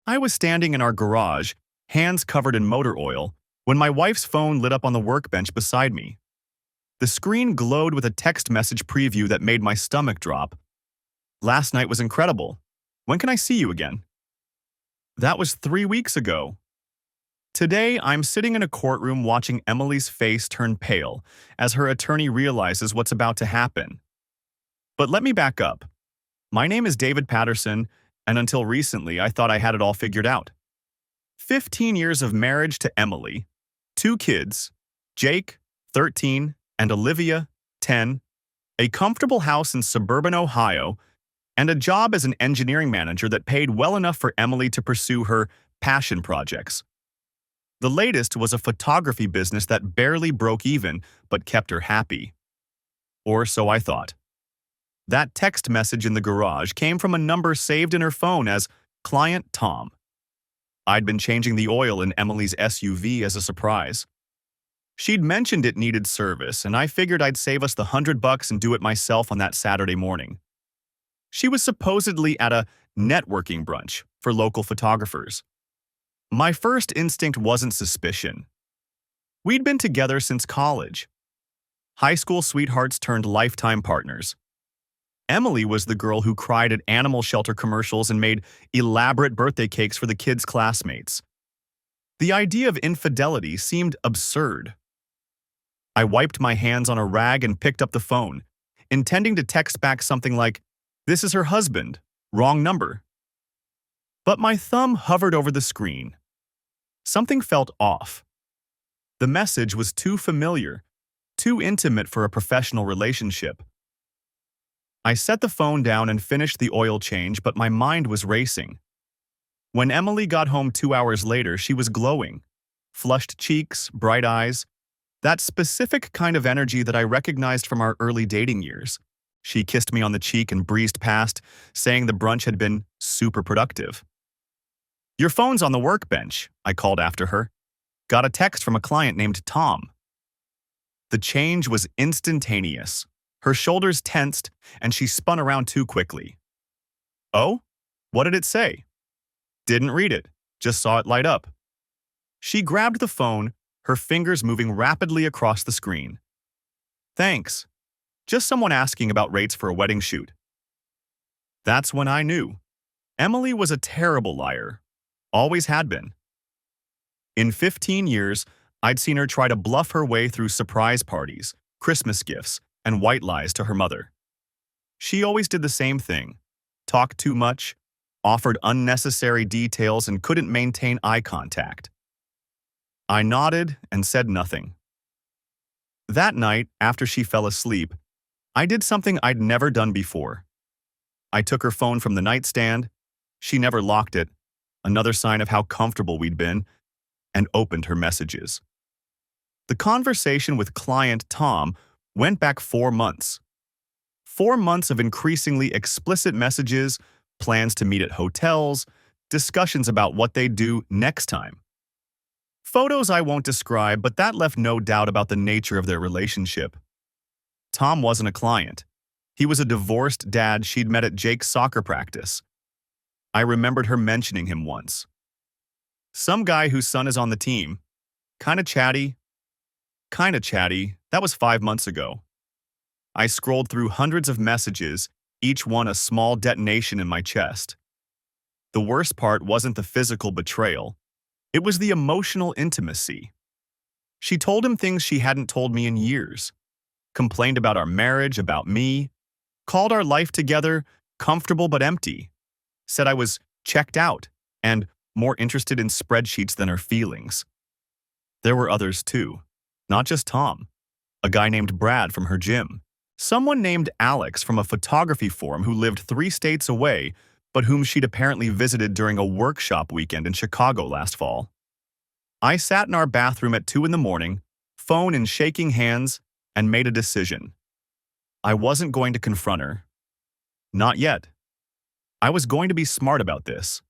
I was standing in our garage, hands covered in motor oil, when my wife's phone lit up on the workbench beside me. The screen glowed with a text message preview that made my stomach drop. "Last night was incredible. When can I see you again?" That was 3 weeks ago. Today, I'm sitting in a courtroom watching Emily's face turn pale as her attorney realizes what's about to happen. But let me back up. My name is David Patterson, and until recently, I thought I had it all figured out. 15 years of marriage to Emily, 2 kids, Jake, 13, and Olivia, 10, a comfortable house in suburban Ohio, and a job as an engineering manager that paid well enough for Emily to pursue her passion projects. The latest was a photography business that barely broke even but kept her happy. Or so I thought. That text message in the garage came from a number saved in her phone as Client Tom. I'd been changing the oil in Emily's SUV as a surprise. She'd mentioned it needed service, and I figured I'd save us the $100 and do it myself on that Saturday morning. She was supposedly at a networking brunch for local photographers. My first instinct wasn't suspicion. We'd been together since college. High school sweethearts turned lifetime partners. Emily was the girl who cried at animal shelter commercials and made elaborate birthday cakes for the kids' classmates. The idea of infidelity seemed absurd. I wiped my hands on a rag and picked up the phone, intending to text back something like, "This is her husband, wrong number." But my thumb hovered over the screen. Something felt off. The message was too familiar, too intimate for a professional relationship. I set the phone down and finished the oil change, but my mind was racing. When Emily got home 2 hours later, she was glowing. Flushed cheeks, bright eyes, that specific kind of energy that I recognized from our early dating years. She kissed me on the cheek and breezed past, saying the brunch had been super productive. "Your phone's on the workbench," I called after her. "Got a text from a client named Tom." The change was instantaneous. Her shoulders tensed, and she spun around too quickly. "Oh? What did it say?" "Didn't read it. Just saw it light up." She grabbed the phone, her fingers moving rapidly across the screen. "Thanks. Just someone asking about rates for a wedding shoot." That's when I knew. Emily was a terrible liar. Always had been. In 15 years, I'd seen her try to bluff her way through surprise parties, Christmas gifts, and white lies to her mother. She always did the same thing. Talked too much, offered unnecessary details, and couldn't maintain eye contact. I nodded and said nothing. That night, after she fell asleep, I did something I'd never done before. I took her phone from the nightstand, she never locked it, another sign of how comfortable we'd been, and opened her messages. The conversation with client Tom went back 4 months. 4 months of increasingly explicit messages, plans to meet at hotels, discussions about what they'd do next time. Photos I won't describe, but that left no doubt about the nature of their relationship. Tom wasn't a client. He was a divorced dad she'd met at Jake's soccer practice. I remembered her mentioning him once. Some guy whose son is on the team. Kinda chatty. That was 5 months ago. I scrolled through hundreds of messages, each one a small detonation in my chest. The worst part wasn't the physical betrayal. It was the emotional intimacy. She told him things she hadn't told me in years. Complained about our marriage, about me. Called our life together comfortable but empty. Said I was checked out and more interested in spreadsheets than her feelings. There were others too, not just Tom. A guy named Brad from her gym. Someone named Alex from a photography forum who lived 3 states away, but whom she'd apparently visited during a workshop weekend in Chicago last fall. I sat in our bathroom at 2 in the morning, phone in shaking hands, and made a decision. I wasn't going to confront her. Not yet. I was going to be smart about this.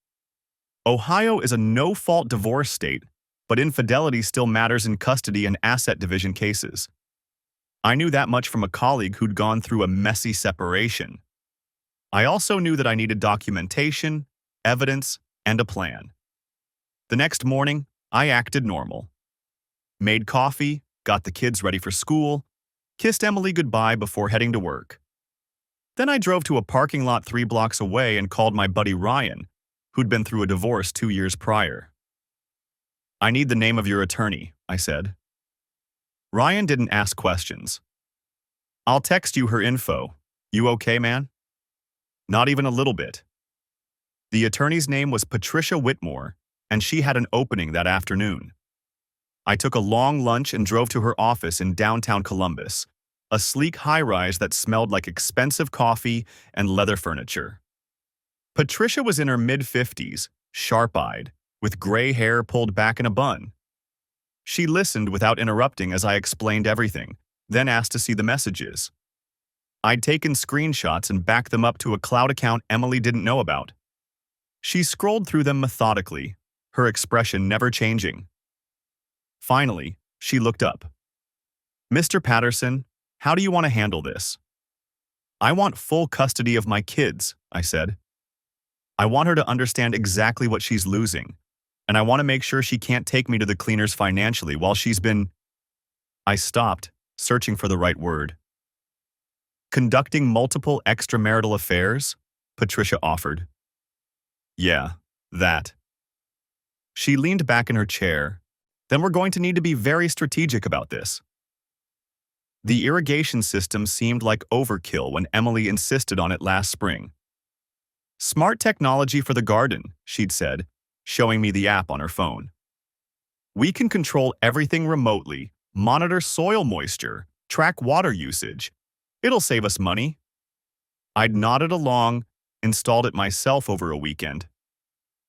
Ohio is a no-fault divorce state, but infidelity still matters in custody and asset division cases. I knew that much from a colleague who'd gone through a messy separation. I also knew that I needed documentation, evidence, and a plan. The next morning, I acted normal. Made coffee, got the kids ready for school, kissed Emily goodbye before heading to work. Then I drove to a parking lot 3 blocks away and called my buddy Ryan, who'd been through a divorce 2 years prior. "I need the name of your attorney," I said. Ryan didn't ask questions. "I'll text you her info. You okay, man?" Not even a little bit. The attorney's name was Patricia Whitmore, and she had an opening that afternoon. I took a long lunch and drove to her office in downtown Columbus, a sleek high-rise that smelled like expensive coffee and leather furniture. Patricia was in her mid-50s, sharp-eyed, with gray hair pulled back in a bun. She listened without interrupting as I explained everything, then asked to see the messages. I'd taken screenshots and backed them up to a cloud account Emily didn't know about. She scrolled through them methodically, her expression never changing. Finally, she looked up. "Mr. Patterson, how do you want to handle this?" "I want full custody of my kids," I said. "I want her to understand exactly what she's losing, and I want to make sure she can't take me to the cleaners financially while she's been—" I stopped, searching for the right word. "Conducting multiple extramarital affairs?" Patricia offered. "Yeah, that." She leaned back in her chair. "Then we're going to need to be very strategic about this." The irrigation system seemed like overkill when Emily insisted on it last spring. "Smart technology for the garden," she'd said, showing me the app on her phone. "We can control everything remotely, monitor soil moisture, track water usage. It'll save us money." I'd nodded along, installed it myself over a weekend.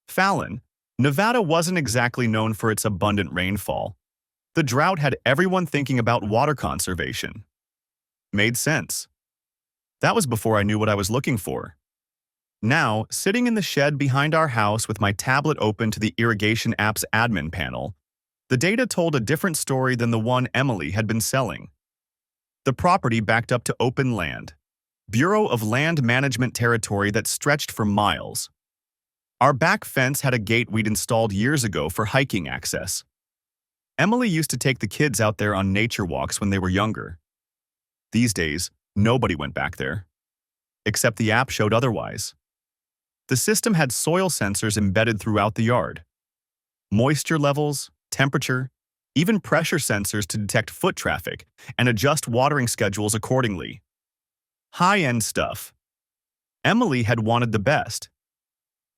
Fallon, Nevada wasn't exactly known for its abundant rainfall. The drought had everyone thinking about water conservation. Made sense. That was before I knew what I was looking for. Now, sitting in the shed behind our house with my tablet open to the irrigation app's admin panel, the data told a different story than the one Emily had been selling. The property backed up to open land, Bureau of Land Management territory that stretched for miles. Our back fence had a gate we'd installed years ago for hiking access. Emily used to take the kids out there on nature walks when they were younger. These days, nobody went back there. Except the app showed otherwise. The system had soil sensors embedded throughout the yard. Moisture levels, temperature, even pressure sensors to detect foot traffic and adjust watering schedules accordingly. High-end stuff. Emily had wanted the best.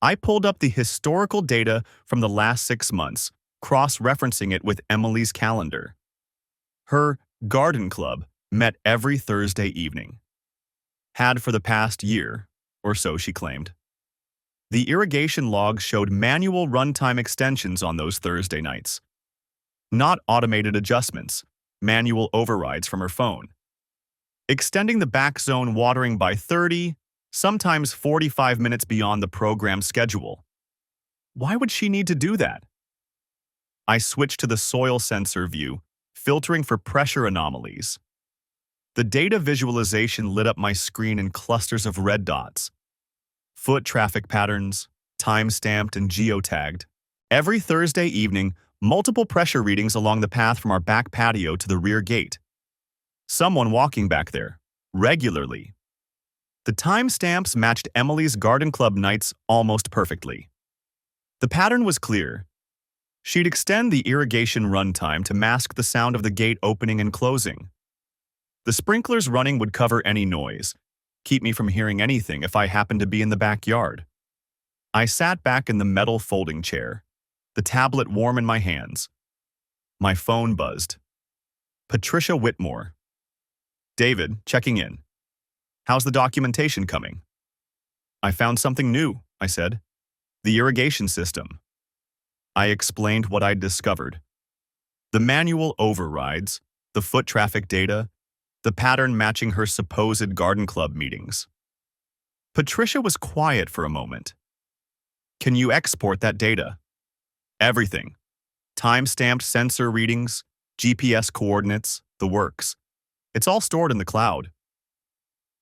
I pulled up the historical data from the last 6 months, cross-referencing it with Emily's calendar. Her garden club met every Thursday evening. Had for the past year, or so she claimed. The irrigation logs showed manual runtime extensions on those Thursday nights. Not automated adjustments, manual overrides from her phone. Extending the back zone watering by 30, sometimes 45 minutes beyond the program's schedule. Why would she need to do that? I switched to the soil sensor view, filtering for pressure anomalies. The data visualization lit up my screen in clusters of red dots. Foot traffic patterns, time-stamped and geotagged. Every Thursday evening, multiple pressure readings along the path from our back patio to the rear gate. Someone walking back there, regularly. The timestamps matched Emily's garden club nights almost perfectly. The pattern was clear. She'd extend the irrigation runtime to mask the sound of the gate opening and closing. The sprinklers running would cover any noise, keep me from hearing anything if I happened to be in the backyard. I sat back in the metal folding chair, the tablet warm in my hands. My phone buzzed. Patricia Whitmore. "David, checking in. How's the documentation coming?" "I found something new," I said. "The irrigation system." I explained what I'd discovered. The manual overrides, the foot traffic data, the pattern matching her supposed garden club meetings. Patricia was quiet for a moment. "Can you export that data?" "Everything. Time-stamped sensor readings, GPS coordinates, the works. It's all stored in the cloud."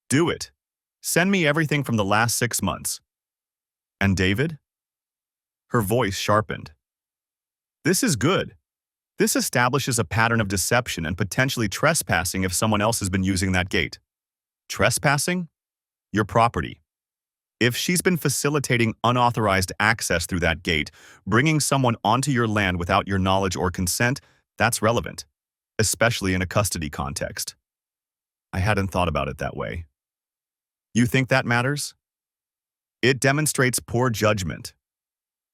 "Do it. Send me everything from the last 6 months." "And David?" Her voice sharpened. This is good. This establishes a pattern of deception and potentially trespassing if someone else has been using that gate. Trespassing? Your property. If she's been facilitating unauthorized access through that gate, bringing someone onto your land without your knowledge or consent, that's relevant, especially in a custody context. I hadn't thought about it that way. You think that matters? It demonstrates poor judgment.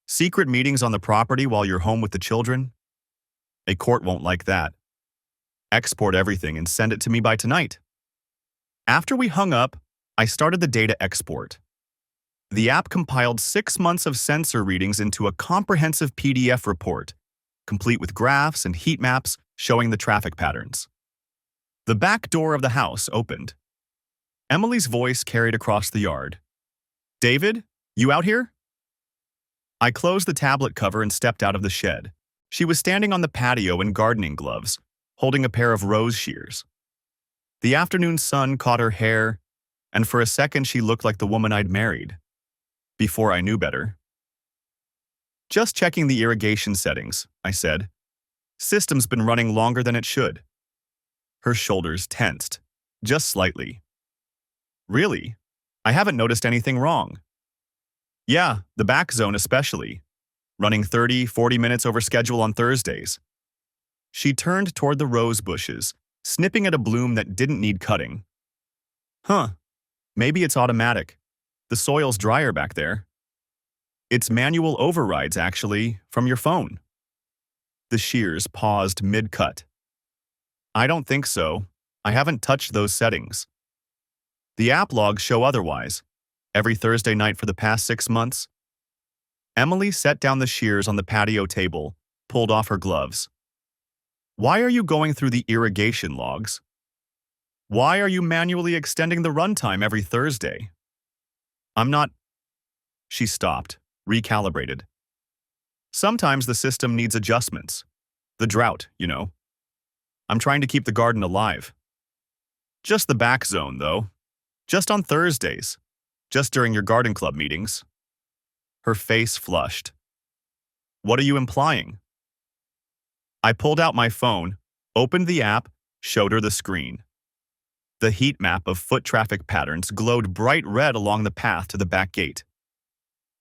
Secret meetings on the property while you're home with the children? A court won't like that. Export everything and send it to me by tonight. After we hung up, I started the data export. The app compiled 6 months of sensor readings into a comprehensive PDF report, complete with graphs and heat maps showing the traffic patterns. The back door of the house opened. Emily's voice carried across the yard. David, you out here? I closed the tablet cover and stepped out of the shed. She was standing on the patio in gardening gloves, holding a pair of rose shears. The afternoon sun caught her hair, and for a second she looked like the woman I'd married. Before I knew better. Just checking the irrigation settings, I said. System's been running longer than it should. Her shoulders tensed, just slightly. Really? I haven't noticed anything wrong. Yeah, the back zone especially. Running 30-40 minutes over schedule on Thursdays. She turned toward the rose bushes, snipping at a bloom that didn't need cutting. Huh, maybe it's automatic. The soil's drier back there. It's manual overrides, actually, from your phone. The shears paused mid-cut. I don't think so. I haven't touched those settings. The app logs show otherwise. Every Thursday night for the past 6 months. Emily set down the shears on the patio table, pulled off her gloves. Why are you going through the irrigation logs? Why are you manually extending the runtime every Thursday? I'm not... She stopped, recalibrated. Sometimes the system needs adjustments. The drought, you know. I'm trying to keep the garden alive. Just the back zone, though. Just on Thursdays. Just during your garden club meetings. Her face flushed. What are you implying? I pulled out my phone, opened the app, showed her the screen. The heat map of foot traffic patterns glowed bright red along the path to the back gate.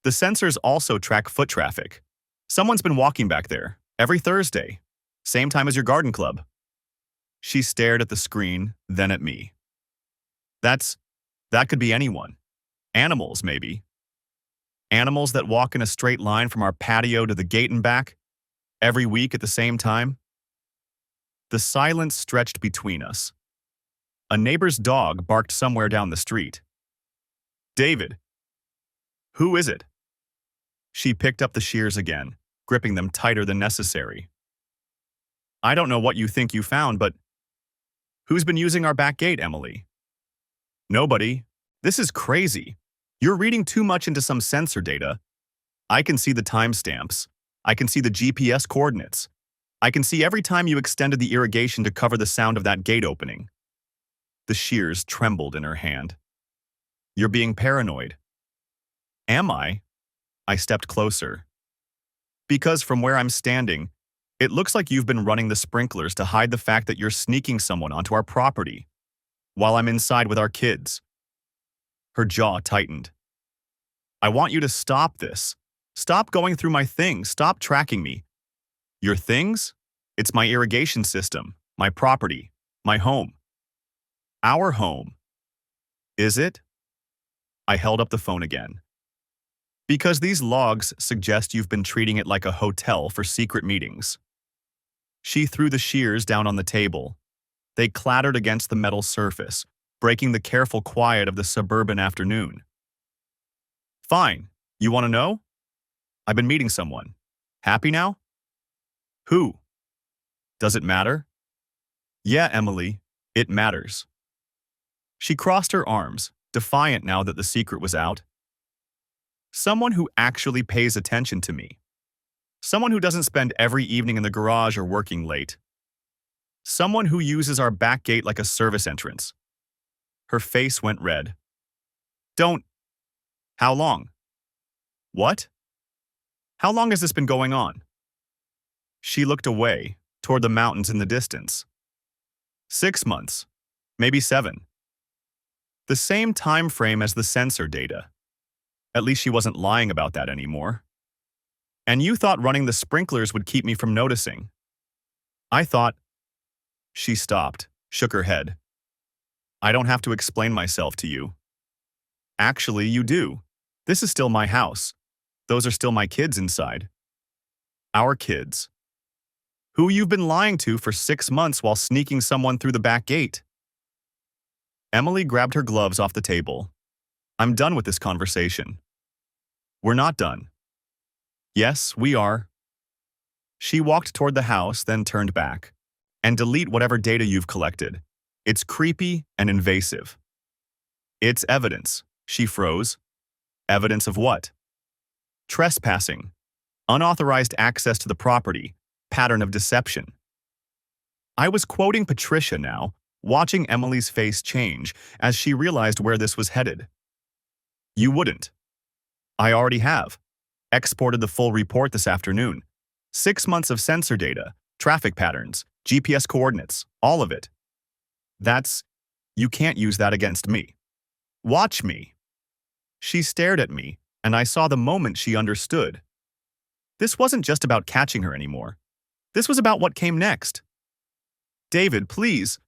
The sensors also track foot traffic. Someone's been walking back there, every Thursday, same time as your garden club. She stared at the screen, then at me. That could be anyone. Animals, maybe. Animals that walk in a straight line from our patio to the gate and back, every week at the same time. The silence stretched between us. A neighbor's dog barked somewhere down the street. David. Who is it? She picked up the shears again, gripping them tighter than necessary. I don't know what you think you found, but who's been using our back gate, Emily? Nobody. This is crazy. You're reading too much into some sensor data. I can see the timestamps. I can see the GPS coordinates. I can see every time you extended the irrigation to cover the sound of that gate opening. The shears trembled in her hand. You're being paranoid. Am I? I stepped closer. Because from where I'm standing, it looks like you've been running the sprinklers to hide the fact that you're sneaking someone onto our property, while I'm inside with our kids. Her jaw tightened. I want you to stop this. Stop going through my things. Stop tracking me. Your things? It's my irrigation system, my property, my home. Our home. Is it? I held up the phone again. Because these logs suggest you've been treating it like a hotel for secret meetings. She threw the shears down on the table. They clattered against the metal surface, breaking the careful quiet of the suburban afternoon. Fine. You want to know? I've been meeting someone. Happy now? Who? Does it matter? Yeah, Emily, it matters. She crossed her arms, defiant now that the secret was out. Someone who actually pays attention to me. Someone who doesn't spend every evening in the garage or working late. Someone who uses our back gate like a service entrance. Her face went red. Don't. How long? What? How long has this been going on? She looked away, toward the mountains in the distance. 6 months. Maybe 7. The same time frame as the sensor data. At least she wasn't lying about that anymore. And you thought running the sprinklers would keep me from noticing. I thought. She stopped, shook her head. I don't have to explain myself to you. Actually, you do. This is still my house. Those are still my kids inside. Our kids. Who you've been lying to for 6 months while sneaking someone through the back gate. Emily grabbed her gloves off the table. I'm done with this conversation. We're not done. Yes, we are. She walked toward the house, then turned back. And delete whatever data you've collected. It's creepy and invasive. It's evidence. She froze. Evidence of what? Trespassing. Unauthorized access to the property. Pattern of deception. I was quoting Patricia now, watching Emily's face change as she realized where this was headed. You wouldn't. I already have. Exported the full report this afternoon. 6 months of sensor data, traffic patterns, GPS coordinates, all of it. You can't use that against me. Watch me. She stared at me, and I saw the moment she understood. This wasn't just about catching her anymore. This was about what came next. David, please.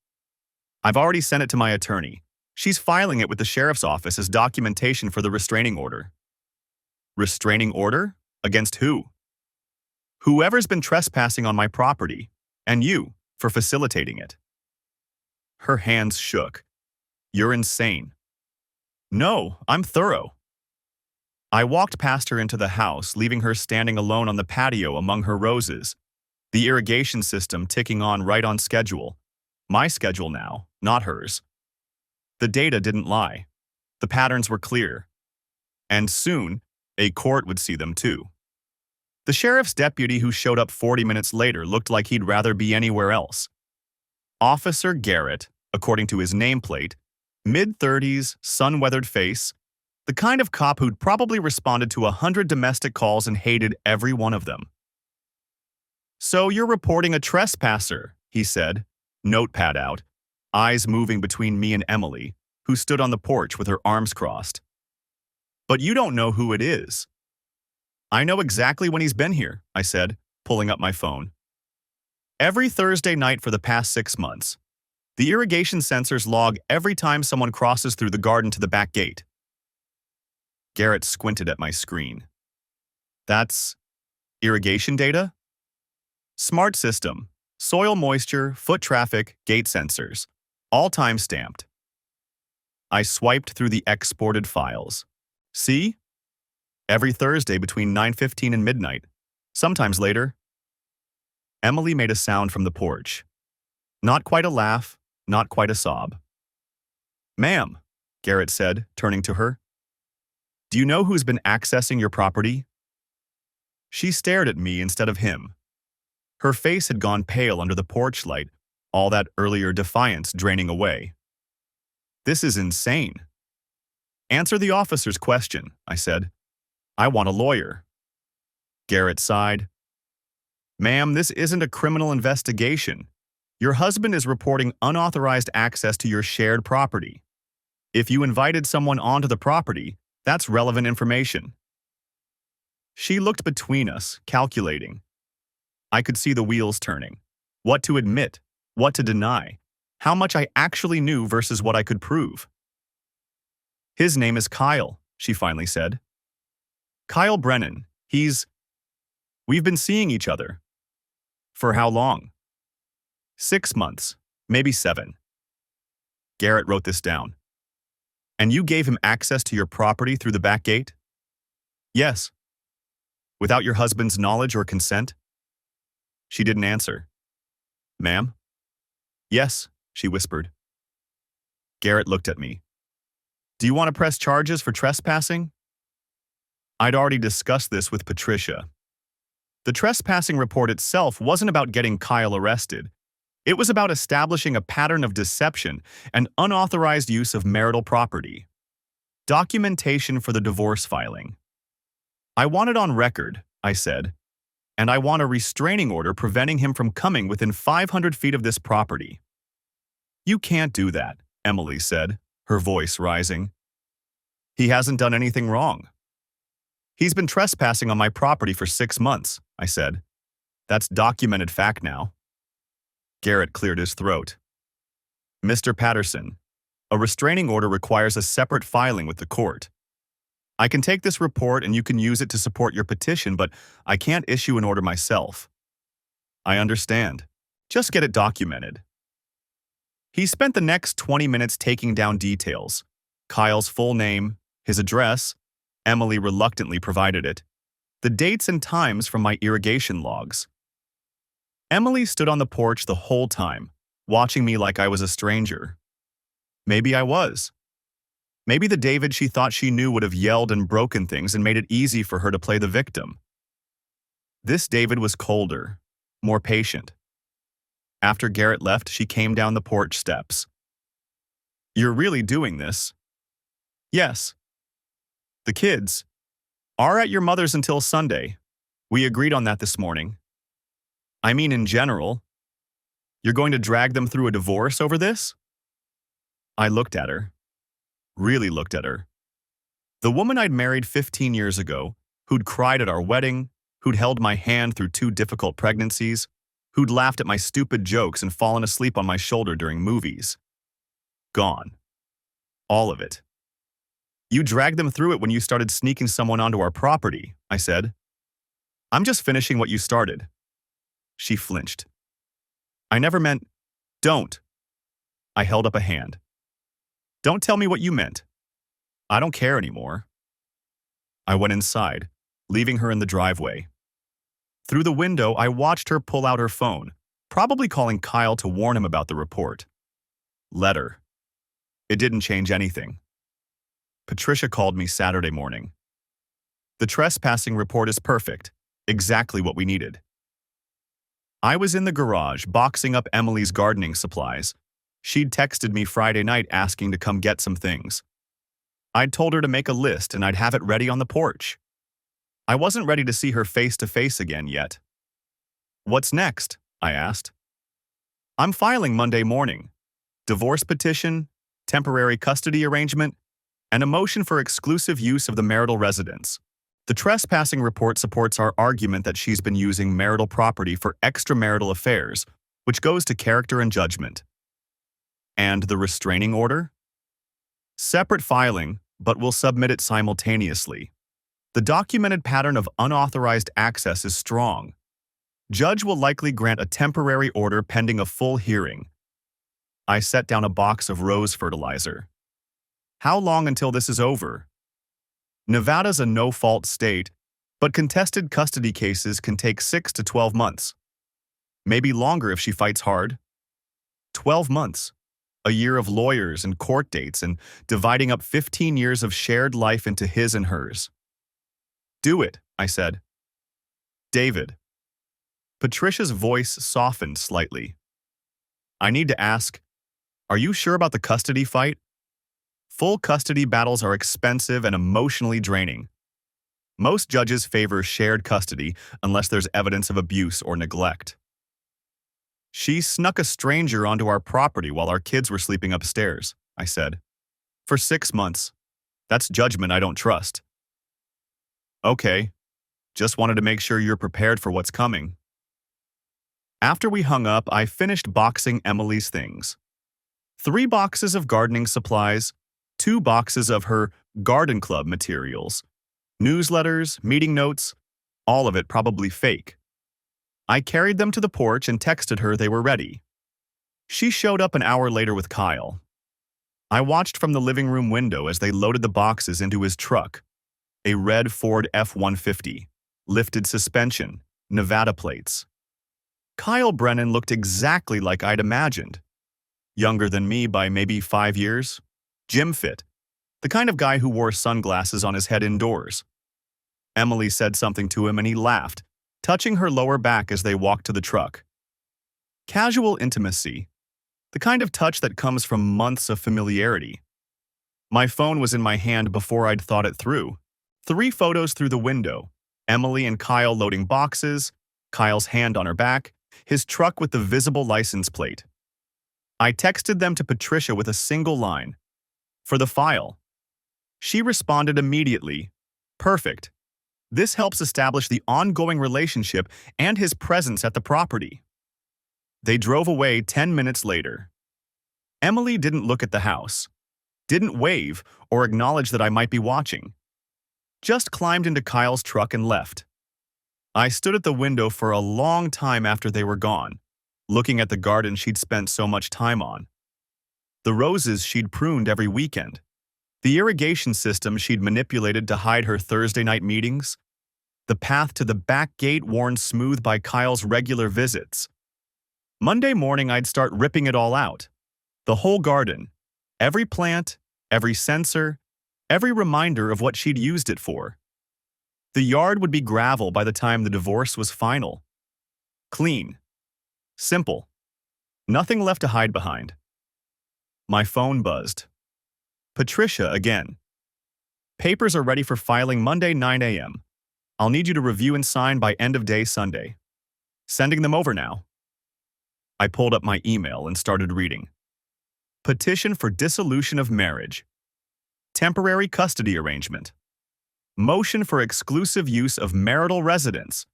I've already sent it to my attorney. She's filing it with the sheriff's office as documentation for the restraining order. Restraining order? Against who? Whoever's been trespassing on my property, and you, for facilitating it. Her hands shook. You're insane. No, I'm thorough. I walked past her into the house, leaving her standing alone on the patio among her roses, the irrigation system ticking on right on schedule. My schedule now, not hers. The data didn't lie. The patterns were clear. And soon, a court would see them too. The sheriff's deputy who showed up 40 minutes later looked like he'd rather be anywhere else. Officer Garrett, according to his nameplate, mid-30s, sun-weathered face, the kind of cop who'd probably responded to 100 domestic calls and hated every one of them. So you're reporting a trespasser, he said, notepad out, eyes moving between me and Emily, who stood on the porch with her arms crossed. But you don't know who it is. I know exactly when he's been here, I said, pulling up my phone. Every Thursday night for the past 6 months. The irrigation sensors log every time someone crosses through the garden to the back gate. Garrett squinted at my screen. That's irrigation data? Smart system, soil moisture, foot traffic, gate sensors, all time-stamped. I swiped through the exported files. See? Every Thursday between 9:15 and midnight, sometimes later. Emily made a sound from the porch. Not quite a laugh, not quite a sob. Ma'am, Garrett said, turning to her. Do you know who's been accessing your property? She stared at me instead of him. Her face had gone pale under the porch light, all that earlier defiance draining away. This is insane. Answer the officer's question, I said. I want a lawyer. Garrett sighed. Ma'am, this isn't a criminal investigation. Your husband is reporting unauthorized access to your shared property. If you invited someone onto the property, that's relevant information. She looked between us, calculating. I could see the wheels turning. What to admit, what to deny, how much I actually knew versus what I could prove. His name is Kyle, she finally said. Kyle Brennan. We've been seeing each other. For how long? 6 months, maybe 7. Garrett wrote this down. And you gave him access to your property through the back gate? Yes. Without your husband's knowledge or consent? She didn't answer. Ma'am? Yes, she whispered. Garrett looked at me. Do you want to press charges for trespassing? I'd already discussed this with Patricia. The trespassing report itself wasn't about getting Kyle arrested. It was about establishing a pattern of deception and unauthorized use of marital property. Documentation for the divorce filing. I wanted on record, I said, "and I want a restraining order preventing him from coming within 500 feet of this property." "You can't do that," Emily said, her voice rising. "He hasn't done anything wrong." "He's been trespassing on my property for 6 months," I said. "That's documented fact now." Garrett cleared his throat. "Mr. Patterson, a restraining order requires a separate filing with the court. I can take this report and you can use it to support your petition, but I can't issue an order myself." "I understand. Just get it documented." He spent the next 20 minutes taking down details. Kyle's full name, his address, Emily reluctantly provided it, the dates and times from my irrigation logs. Emily stood on the porch the whole time, watching me like I was a stranger. Maybe I was. Maybe the David she thought she knew would have yelled and broken things and made it easy for her to play the victim. This David was colder, more patient. After Garrett left, she came down the porch steps. "You're really doing this?" "Yes." "The kids are at your mother's until Sunday. We agreed on that this morning." "I mean in general. You're going to drag them through a divorce over this?" I looked at her. Really looked at her. The woman I'd married 15 years ago, who'd cried at our wedding, who'd held my hand through 2 difficult pregnancies, who'd laughed at my stupid jokes and fallen asleep on my shoulder during movies. Gone. All of it. "You dragged them through it when you started sneaking someone onto our property," I said. "I'm just finishing what you started." She flinched. "I never meant—" "Don't." I held up a hand. "Don't tell me what you meant. I don't care anymore." I went inside, leaving her in the driveway. Through the window, I watched her pull out her phone, probably calling Kyle to warn him about the report. Letter. It didn't change anything. Patricia called me Saturday morning. "The trespassing report is perfect. Exactly what we needed." I was in the garage boxing up Emily's gardening supplies. She'd texted me Friday night asking to come get some things. I'd told her to make a list and I'd have it ready on the porch. I wasn't ready to see her face to face again yet. "What's next?" I asked. "I'm filing Monday morning. Divorce petition, temporary custody arrangement, and a motion for exclusive use of the marital residence. The trespassing report supports our argument that she's been using marital property for extramarital affairs, which goes to character and judgment." "And the restraining order?" "Separate filing, but we'll submit it simultaneously. The documented pattern of unauthorized access is strong. Judge will likely grant a temporary order pending a full hearing." I set down a box of rose fertilizer. "How long until this is over?" "Nevada's a no-fault state, but contested custody cases can take 6 to 12 months. Maybe longer if she fights hard." 12 months. A year of lawyers and court dates and dividing up 15 years of shared life into his and hers. "Do it," I said. "David." Patricia's voice softened slightly. "I need to ask, are you sure about the custody fight? Full custody battles are expensive and emotionally draining. Most judges favor shared custody unless there's evidence of abuse or neglect." "She snuck a stranger onto our property while our kids were sleeping upstairs," I said. "For 6 months. That's judgment I don't trust." "Okay. Just wanted to make sure you're prepared for what's coming." After we hung up, I finished boxing Emily's things. 3 boxes of gardening supplies, 2 boxes of her garden club materials, newsletters, meeting notes, all of it probably fake. I carried them to the porch and texted her they were ready. She showed up an hour later with Kyle. I watched from the living room window as they loaded the boxes into his truck, a red Ford F-150, lifted suspension, Nevada plates. Kyle Brennan looked exactly like I'd imagined. Younger than me by maybe 5 years. Gym fit. The kind of guy who wore sunglasses on his head indoors. Emily said something to him and he laughed, touching her lower back as they walked to the truck. Casual intimacy. The kind of touch that comes from months of familiarity. My phone was in my hand before I'd thought it through. 3 photos through the window. Emily and Kyle loading boxes, Kyle's hand on her back, his truck with the visible license plate. I texted them to Patricia with a single line. For the file. She responded immediately. Perfect. This helps establish the ongoing relationship and his presence at the property. They drove away 10 minutes later. Emily didn't look at the house, didn't wave or acknowledge that I might be watching. Just climbed into Kyle's truck and left. I stood at the window for a long time after they were gone, looking at the garden she'd spent so much time on. The roses she'd pruned every weekend. The irrigation system she'd manipulated to hide her Thursday night meetings. The path to the back gate worn smooth by Kyle's regular visits. Monday morning, I'd start ripping it all out. The whole garden. Every plant, every sensor, every reminder of what she'd used it for. The yard would be gravel by the time the divorce was final. Clean. Simple. Nothing left to hide behind. My phone buzzed. Patricia again. Papers are ready for filing Monday 9 a.m. I'll need you to review and sign by end of day Sunday. Sending them over now. I pulled up my email and started reading. Petition for dissolution of marriage. Temporary custody arrangement. Motion for exclusive use of marital residence.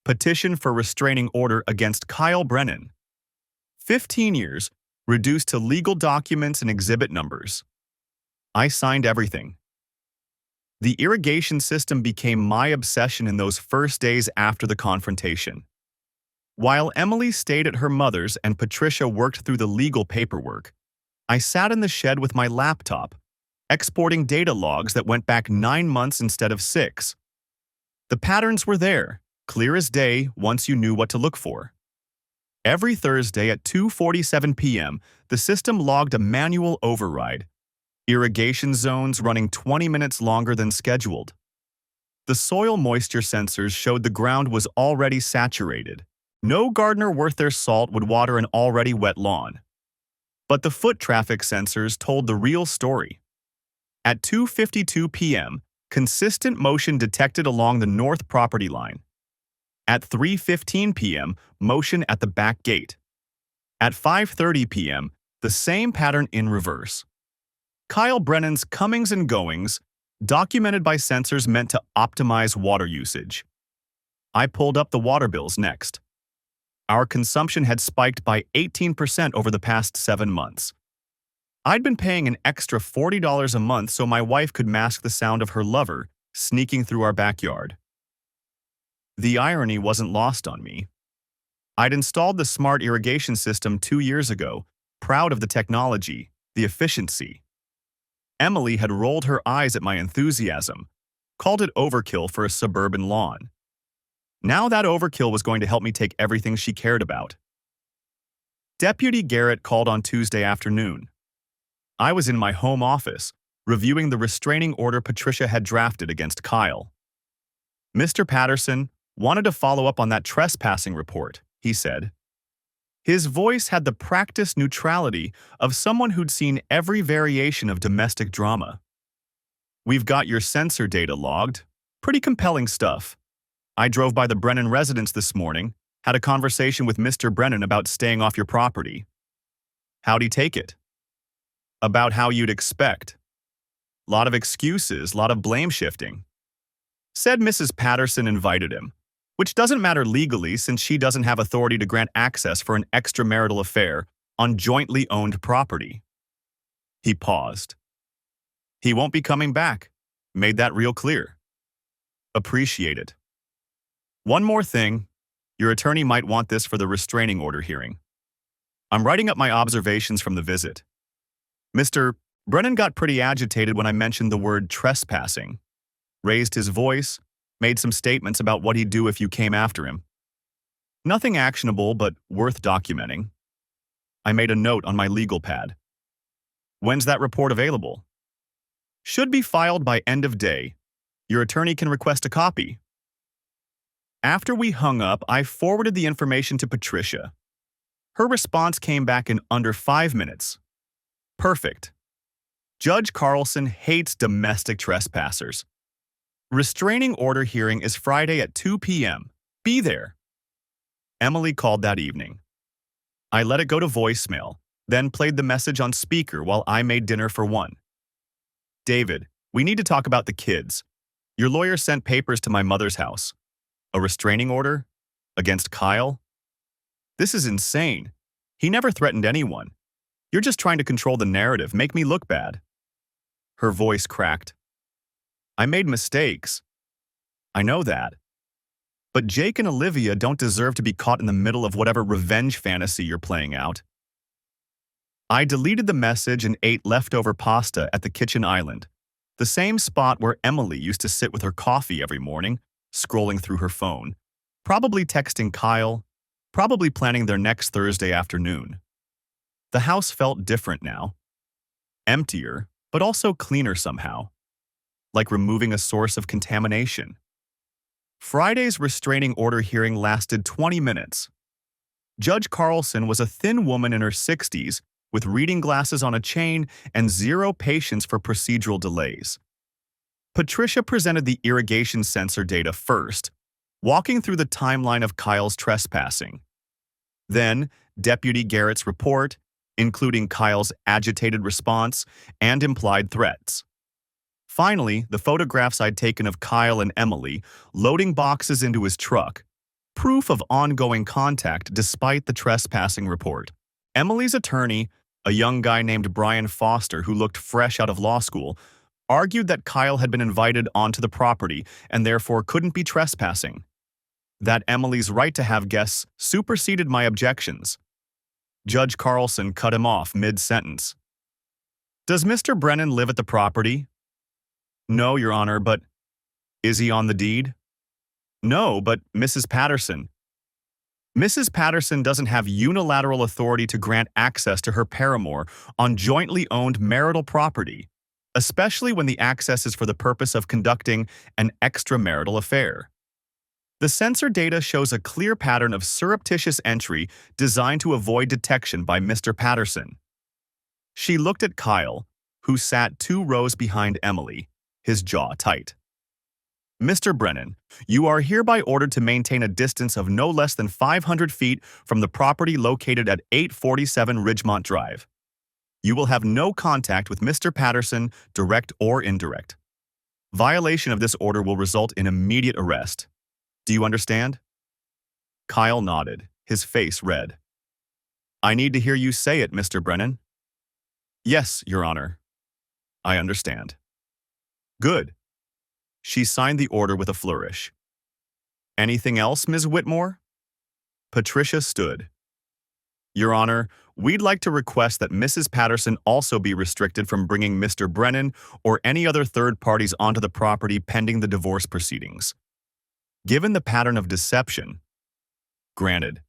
Petition for restraining order against Kyle Brennan. 15 years, reduced to legal documents and exhibit numbers. I signed everything. The irrigation system became my obsession in those first days after the confrontation. While Emily stayed at her mother's and Patricia worked through the legal paperwork, I sat in the shed with my laptop, exporting data logs that went back 9 months instead of 6. The patterns were there, clear as day once you knew what to look for. Every Thursday at 2:47 p.m., the system logged a manual override, irrigation zones running 20 minutes longer than scheduled. The soil moisture sensors showed the ground was already saturated. No gardener worth their salt would water an already wet lawn. But the foot traffic sensors told the real story. At 2:52 p.m., consistent motion detected along the north property line. At 3:15 p.m., motion at the back gate. At 5:30 p.m., the same pattern in reverse. Kyle Brennan's comings and goings, documented by sensors meant to optimize water usage. I pulled up the water bills next. Our consumption had spiked by 18% over the past 7 months. I'd been paying an extra $40 a month so my wife could mask the sound of her lover sneaking through our backyard. The irony wasn't lost on me. I'd installed the smart irrigation system 2 years ago, proud of the technology, the efficiency. Emily had rolled her eyes at my enthusiasm, called it overkill for a suburban lawn. Now that overkill was going to help me take everything she cared about. Deputy Garrett called on Tuesday afternoon. I was in my home office, reviewing the restraining order Patricia had drafted against Kyle. Mr. Patterson wanted to follow up on that trespassing report, he said. His voice had the practiced neutrality of someone who'd seen every variation of domestic drama. We've got your sensor data logged. Pretty compelling stuff. I drove by the Brennan residence this morning, had a conversation with Mr. Brennan about staying off your property. How'd he take it? About how you'd expect. Lot of excuses, lot of blame shifting. Said Mrs. Patterson invited him, which doesn't matter legally since she doesn't have authority to grant access for an extramarital affair on jointly owned property. He paused. He won't be coming back. Made that real clear. Appreciate it. One more thing. Your attorney might want this for the restraining order hearing. I'm writing up my observations from the visit. Mr. Brennan got pretty agitated when I mentioned the word trespassing. Raised his voice, made some statements about what he'd do if you came after him. Nothing actionable, but worth documenting. I made a note on my legal pad. When's that report available? Should be filed by end of day. Your attorney can request a copy. After we hung up, I forwarded the information to Patricia. Her response came back in under 5 minutes. Perfect. Judge Carlson hates domestic trespassers. Restraining order hearing is Friday at 2 p.m. Be there. Emily called that evening. I let it go to voicemail, then played the message on speaker while I made dinner for one. David, we need to talk about the kids. Your lawyer sent papers to my mother's house. A restraining order? Against Kyle? This is insane. He never threatened anyone. You're just trying to control the narrative, make me look bad. Her voice cracked. I made mistakes. I know that. But Jake and Olivia don't deserve to be caught in the middle of whatever revenge fantasy you're playing out. I deleted the message and ate leftover pasta at the kitchen island, the same spot where Emily used to sit with her coffee every morning, scrolling through her phone, probably texting Kyle, probably planning their next Thursday afternoon. The house felt different now. Emptier, but also cleaner somehow. Like removing a source of contamination. Friday's restraining order hearing lasted 20 minutes. Judge Carlson was a thin woman in her 60s with reading glasses on a chain and zero patience for procedural delays. Patricia presented the irrigation sensor data first, walking through the timeline of Kyle's trespassing. Then, Deputy Garrett's report, including Kyle's agitated response and implied threats. Finally, the photographs I'd taken of Kyle and Emily loading boxes into his truck, proof of ongoing contact despite the trespassing report. Emily's attorney, a young guy named Brian Foster who looked fresh out of law school, argued that Kyle had been invited onto the property and therefore couldn't be trespassing. That Emily's right to have guests superseded my objections. Judge Carlson cut him off mid-sentence. Does Mr. Brennan live at the property? No, Your Honor, but is he on the deed? No, but Mrs. Patterson. Mrs. Patterson doesn't have unilateral authority to grant access to her paramour on jointly owned marital property, especially when the access is for the purpose of conducting an extramarital affair. The sensor data shows a clear pattern of surreptitious entry designed to avoid detection by Mr. Patterson. She looked at Kyle, who sat 2 rows behind Emily, his jaw tight. Mr. Brennan, you are hereby ordered to maintain a distance of no less than 500 feet from the property located at 847 Ridgemont Drive. You will have no contact with Mr. Patterson, direct or indirect. Violation of this order will result in immediate arrest. Do you understand? Kyle nodded, his face red. I need to hear you say it, Mr. Brennan. Yes, Your Honor. I understand. Good. She signed the order with a flourish. Anything else, Ms. Whitmore? Patricia stood. Your Honor, we'd like to request that Mrs. Patterson also be restricted from bringing Mr. Brennan or any other third parties onto the property pending the divorce proceedings. Given the pattern of deception, granted.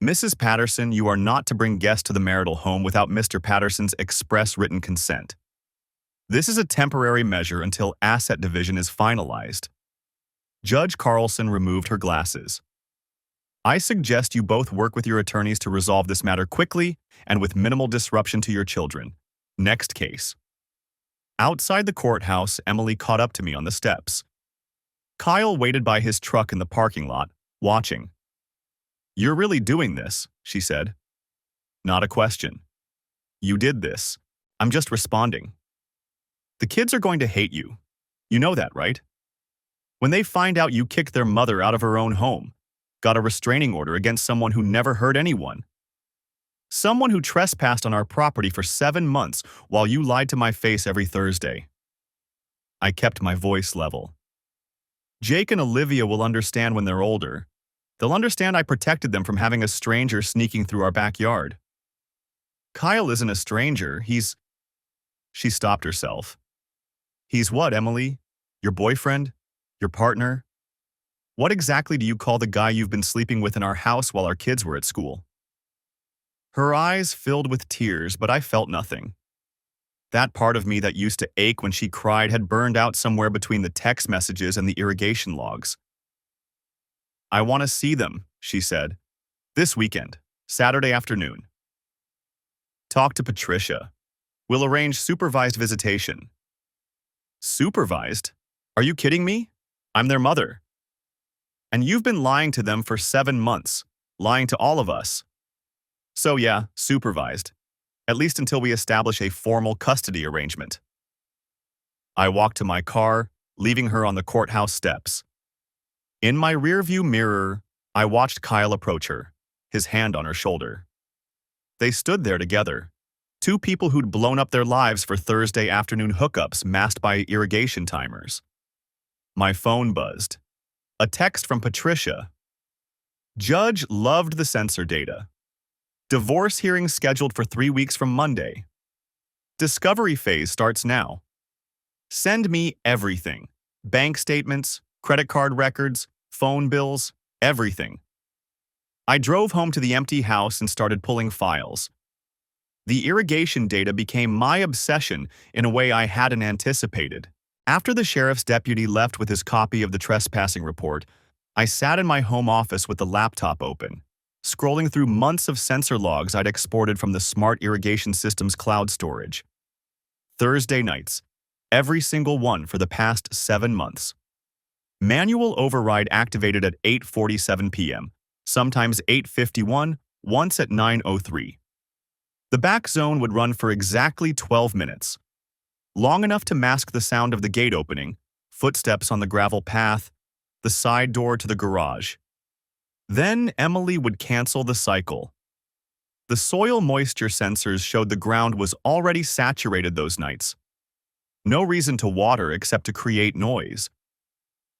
Mrs. Patterson, you are not to bring guests to the marital home without Mr. Patterson's express written consent. This is a temporary measure until asset division is finalized. Judge Carlson removed her glasses. I suggest you both work with your attorneys to resolve this matter quickly and with minimal disruption to your children. Next case. Outside the courthouse, Emily caught up to me on the steps. Kyle waited by his truck in the parking lot, watching. You're really doing this, she said. Not a question. You did this. I'm just responding. The kids are going to hate you. You know that, right? When they find out you kicked their mother out of her own home, got a restraining order against someone who never hurt anyone, someone who trespassed on our property for 7 months while you lied to my face every Thursday. I kept my voice level. Jake and Olivia will understand when they're older. They'll understand I protected them from having a stranger sneaking through our backyard. Kyle isn't a stranger, he's... She stopped herself. He's what, Emily? Your boyfriend? Your partner? What exactly do you call the guy you've been sleeping with in our house while our kids were at school? Her eyes filled with tears, but I felt nothing. That part of me that used to ache when she cried had burned out somewhere between the text messages and the irrigation logs. I want to see them, she said. This weekend, Saturday afternoon. Talk to Patricia. We'll arrange supervised visitation. Supervised? Are you kidding me? I'm their mother. And you've been lying to them for 7 months, lying to all of us. So yeah, supervised, at least until we establish a formal custody arrangement. I walked to my car, leaving her on the courthouse steps. In my rearview mirror, I watched Kyle approach her, his hand on her shoulder. They stood there together, two people who'd blown up their lives for Thursday afternoon hookups masked by irrigation timers. My phone buzzed. A text from Patricia. Judge loved the sensor data. Divorce hearing scheduled for 3 weeks from Monday. Discovery phase starts now. Send me everything. Bank statements, credit card records, phone bills, everything. I drove home to the empty house and started pulling files. The irrigation data became my obsession in a way I hadn't anticipated. After the sheriff's deputy left with his copy of the trespassing report, I sat in my home office with the laptop open, scrolling through months of sensor logs I'd exported from the smart irrigation system's cloud storage. Thursday nights, every single one for the past 7 months. Manual override activated at 8:47 p.m., sometimes 8:51, once at 9:03. The back zone would run for exactly 12 minutes, long enough to mask the sound of the gate opening, footsteps on the gravel path, the side door to the garage. Then Emily would cancel the cycle. The soil moisture sensors showed the ground was already saturated those nights. No reason to water except to create noise.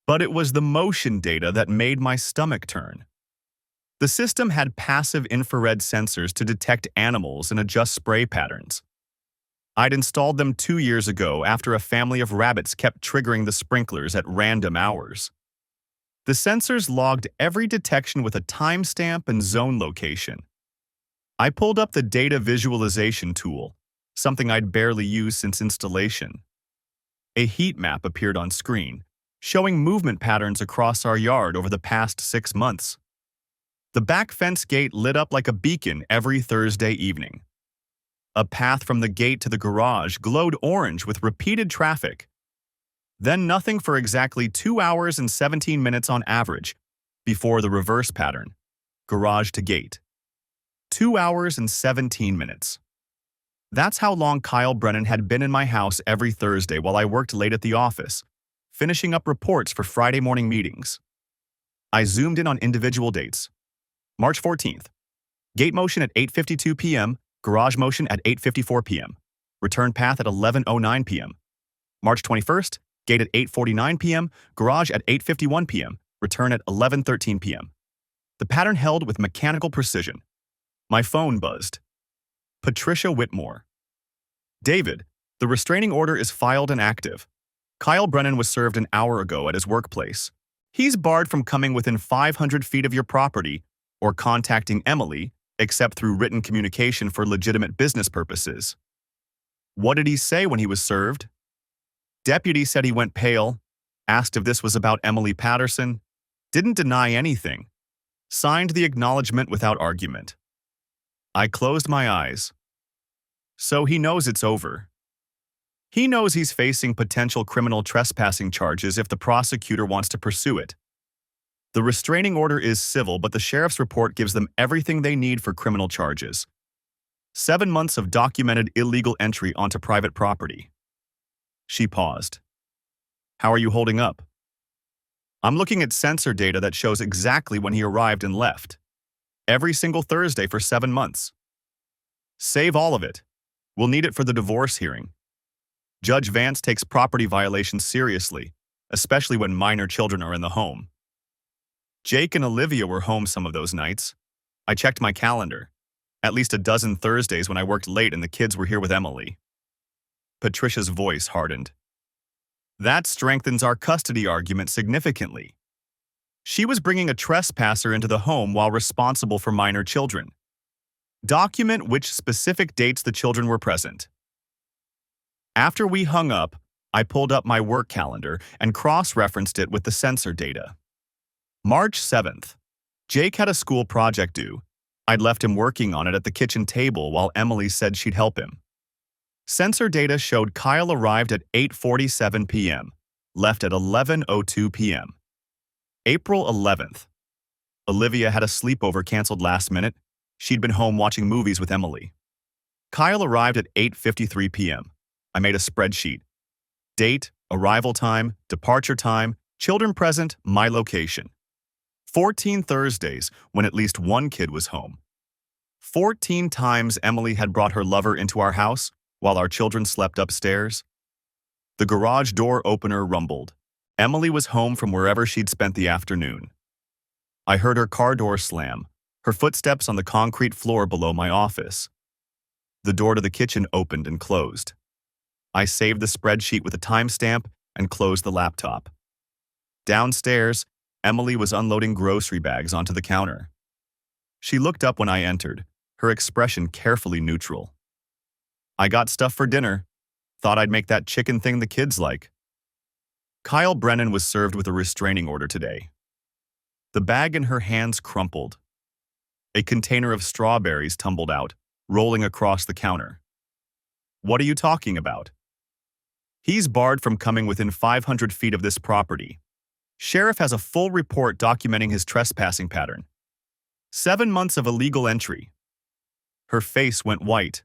But it was the motion data that made my stomach turn. The system had passive infrared sensors to detect animals and adjust spray patterns. I'd installed them 2 years ago after a family of rabbits kept triggering the sprinklers at random hours. The sensors logged every detection with a timestamp and zone location. I pulled up the data visualization tool, something I'd barely used since installation. A heat map appeared on screen, showing movement patterns across our yard over the past 6 months. The back fence gate lit up like a beacon every Thursday evening. A path from the gate to the garage glowed orange with repeated traffic. Then nothing for exactly 2 hours and 17 minutes on average, before the reverse pattern, garage to gate. 2 hours and 17 minutes. That's how long Kyle Brennan had been in my house every Thursday while I worked late at the office, finishing up reports for Friday morning meetings. I zoomed in on individual dates. March 14th. Gate motion at 8:52 p.m., garage motion at 8:54 p.m. Return path at 11:09 p.m. March 21st, gate at 8:49 p.m., garage at 8:51 p.m., return at 11:13 p.m. The pattern held with mechanical precision. My phone buzzed. Patricia Whitmore. David, the restraining order is filed and active. Kyle Brennan was served an hour ago at his workplace. He's barred from coming within 500 feet of your property or contacting Emily, except through written communication for legitimate business purposes. What did he say when he was served? Deputy said he went pale, asked if this was about Emily Patterson, didn't deny anything, signed the acknowledgement without argument. I closed my eyes. So he knows it's over. He knows he's facing potential criminal trespassing charges if the prosecutor wants to pursue it. The restraining order is civil, but the sheriff's report gives them everything they need for criminal charges. 7 months of documented illegal entry onto private property. She paused. How are you holding up? I'm looking at sensor data that shows exactly when he arrived and left. Every single Thursday for 7 months. Save all of it. We'll need it for the divorce hearing. Judge Vance takes property violations seriously, especially when minor children are in the home. Jake and Olivia were home some of those nights. I checked my calendar. At least a dozen Thursdays when I worked late and the kids were here with Emily. Patricia's voice hardened. That strengthens our custody argument significantly. She was bringing a trespasser into the home while responsible for minor children. Document which specific dates the children were present. After we hung up, I pulled up my work calendar and cross-referenced it with the sensor data. March 7th. Jake had a school project due. I'd left him working on it at the kitchen table while Emily said she'd help him. Sensor data showed Kyle arrived at 8:47 p.m., left at 11:02 p.m. April 11th. Olivia had a sleepover canceled last minute. She'd been home watching movies with Emily. Kyle arrived at 8:53 p.m. I made a spreadsheet. Date, arrival time, departure time, children present, my location. 14 Thursdays when at least one kid was home. 14 times Emily had brought her lover into our house while our children slept upstairs. The garage door opener rumbled. Emily was home from wherever she'd spent the afternoon. I heard her car door slam, her footsteps on the concrete floor below my office. The door to the kitchen opened and closed. I saved the spreadsheet with a timestamp and closed the laptop. Downstairs, Emily was unloading grocery bags onto the counter. She looked up when I entered, her expression carefully neutral. I got stuff for dinner. Thought I'd make that chicken thing the kids like. Kyle Brennan was served with a restraining order today. The bag in her hands crumpled. A container of strawberries tumbled out, rolling across the counter. What are you talking about? He's barred from coming within 500 feet of this property. Sheriff has a full report documenting his trespassing pattern. 7 months of illegal entry. Her face went white.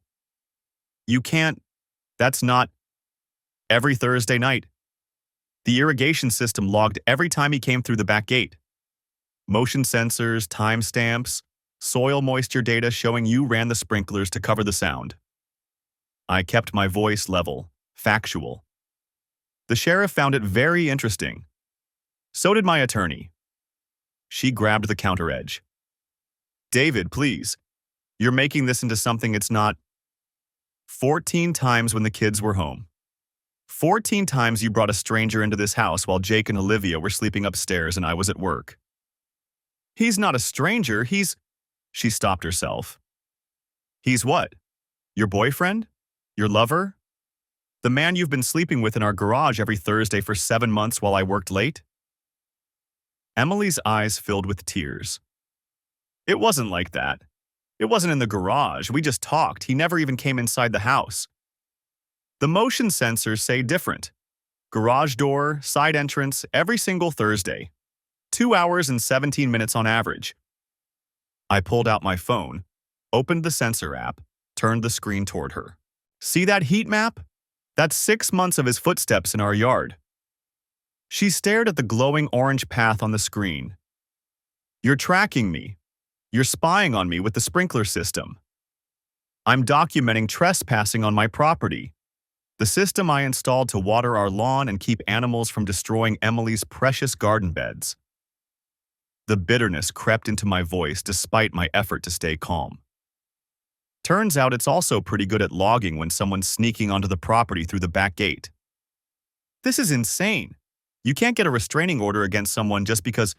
You can't. That's not. Every Thursday night. The irrigation system logged every time he came through the back gate. Motion sensors, timestamps, soil moisture data showing you ran the sprinklers to cover the sound. I kept my voice level, factual. The sheriff found it very interesting. So did my attorney. She grabbed the counter edge. David, please. You're making this into something it's not. 14 times when the kids were home. 14 times you brought a stranger into this house while Jake and Olivia were sleeping upstairs and I was at work. He's not a stranger, he's... She stopped herself. He's what? Your boyfriend? Your lover? The man you've been sleeping with in our garage every Thursday for 7 months while I worked late? Emily's eyes filled with tears. It wasn't like that. It wasn't in the garage. We just talked. He never even came inside the house. The motion sensors say different. Garage door, side entrance, every single Thursday. 2 hours and 17 minutes on average. I pulled out my phone, opened the sensor app, turned the screen toward her. See that heat map? That's 6 months of his footsteps in our yard. She stared at the glowing orange path on the screen. You're tracking me. You're spying on me with the sprinkler system. I'm documenting trespassing on my property. The system I installed to water our lawn and keep animals from destroying Emily's precious garden beds. The bitterness crept into my voice despite my effort to stay calm. Turns out it's also pretty good at logging when someone's sneaking onto the property through the back gate. This is insane. You can't get a restraining order against someone just because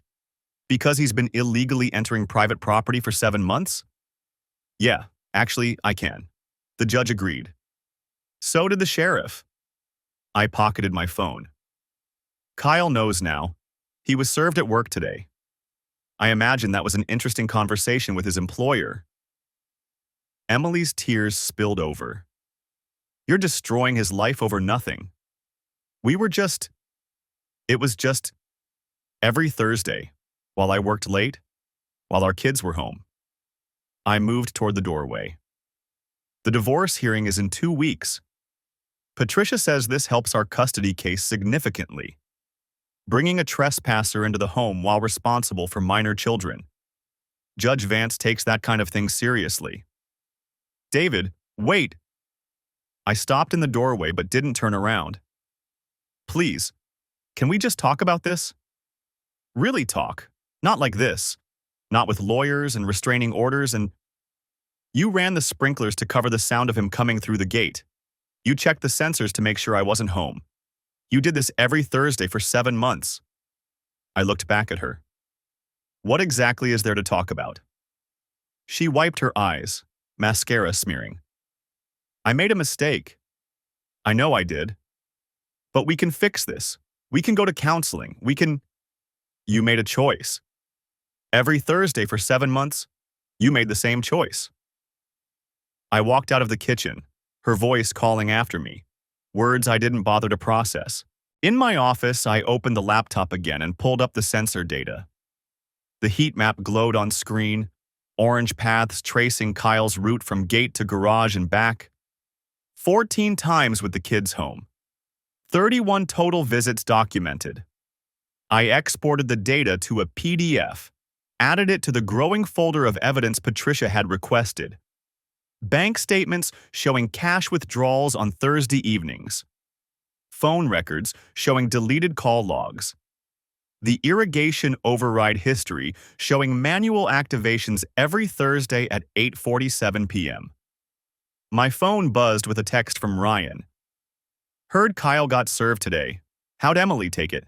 he's been illegally entering private property for 7 months? Yeah, actually, I can. The judge agreed. So did the sheriff. I pocketed my phone. Kyle knows now. He was served at work today. I imagine that was an interesting conversation with his employer. Emily's tears spilled over. You're destroying his life over nothing. It was just every Thursday, while I worked late, while our kids were home. I moved toward the doorway. The divorce hearing is in 2 weeks. Patricia says this helps our custody case significantly. Bringing a trespasser into the home while responsible for minor children. Judge Vance takes that kind of thing seriously. David, wait! I stopped in the doorway but didn't turn around. Please, can we just talk about this? Really talk. Not like this. Not with lawyers and restraining orders and... You ran the sprinklers to cover the sound of him coming through the gate. You checked the sensors to make sure I wasn't home. You did this every Thursday for 7 months. I looked back at her. What exactly is there to talk about? She wiped her eyes, mascara smearing. I made a mistake. I know I did. But we can fix this. We can go to counseling. You made a choice. Every Thursday for 7 months, you made the same choice. I walked out of the kitchen, her voice calling after me, words I didn't bother to process. In my office, I opened the laptop again and pulled up the sensor data. The heat map glowed on screen, orange paths tracing Kyle's route from gate to garage and back. 14 times with the kids home. 31 total visits documented. I exported the data to a PDF, added it to the growing folder of evidence Patricia had requested. Bank statements showing cash withdrawals on Thursday evenings. Phone records showing deleted call logs. The irrigation override history showing manual activations every Thursday at 8:47 p.m. My phone buzzed with a text from Ryan. Heard Kyle got served today. How'd Emily take it?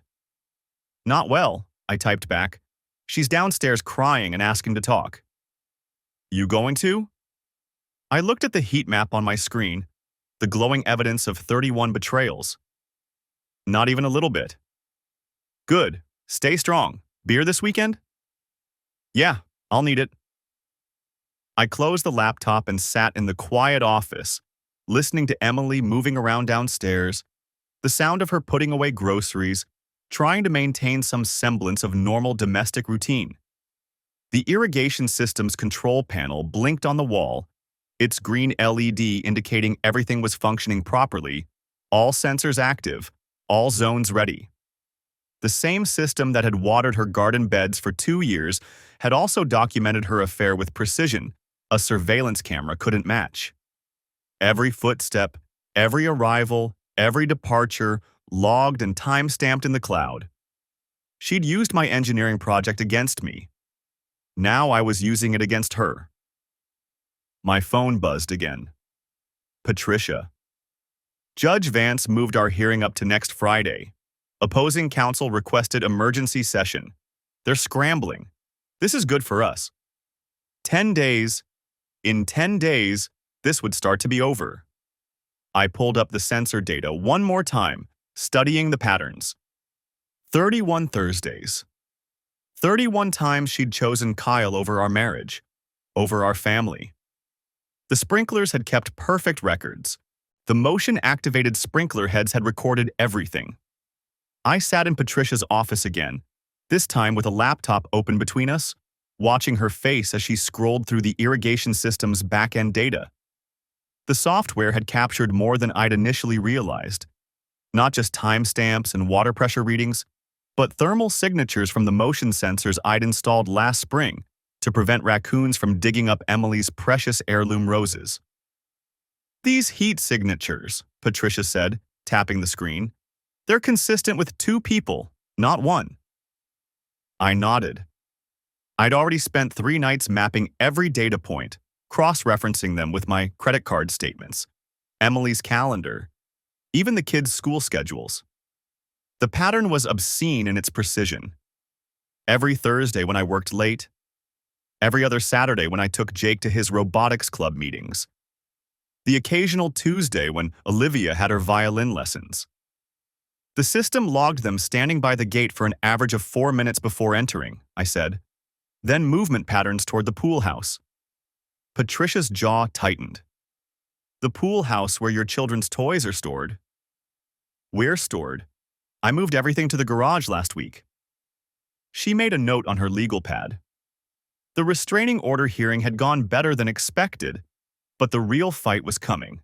Not well, I typed back. She's downstairs crying and asking to talk. You going to? I looked at the heat map on my screen, the glowing evidence of 31 betrayals. Not even a little bit. Good. Stay strong. Beer this weekend? Yeah, I'll need it. I closed the laptop and sat in the quiet office, listening to Emily moving around downstairs, the sound of her putting away groceries, trying to maintain some semblance of normal domestic routine. The irrigation system's control panel blinked on the wall, its green LED indicating everything was functioning properly, all sensors active, all zones ready. The same system that had watered her garden beds for 2 years had also documented her affair with precision a surveillance camera couldn't match. Every footstep, every arrival, every departure, logged and time-stamped in the cloud. She'd used my engineering project against me. Now I was using it against her. My phone buzzed again. Patricia. Judge Vance moved our hearing up to next Friday. Opposing counsel requested emergency session. They're scrambling. This is good for us. 10 days. In 10 days, this would start to be over. I pulled up the sensor data one more time, studying the patterns. 31 Thursdays. 31 times she'd chosen Kyle over our marriage, over our family. The sprinklers had kept perfect records. The motion-activated sprinkler heads had recorded everything. I sat in Patricia's office again, this time with a laptop open between us, watching her face as she scrolled through the irrigation system's back-end data. The software had captured more than I'd initially realized. Not just timestamps and water pressure readings, but thermal signatures from the motion sensors I'd installed last spring to prevent raccoons from digging up Emily's precious heirloom roses. These heat signatures, Patricia said, tapping the screen, they're consistent with 2 people, not 1. I nodded. I'd already spent 3 nights mapping every data point, cross-referencing them with my credit card statements, Emily's calendar, even the kids' school schedules. The pattern was obscene in its precision. Every Thursday when I worked late, every other Saturday when I took Jake to his robotics club meetings, the occasional Tuesday when Olivia had her violin lessons. The system logged them standing by the gate for an average of 4 minutes before entering, I said, then movement patterns toward the pool house. Patricia's jaw tightened. The pool house where your children's toys are stored. We're stored. I moved everything to the garage last week. She made a note on her legal pad. The restraining order hearing had gone better than expected, but the real fight was coming.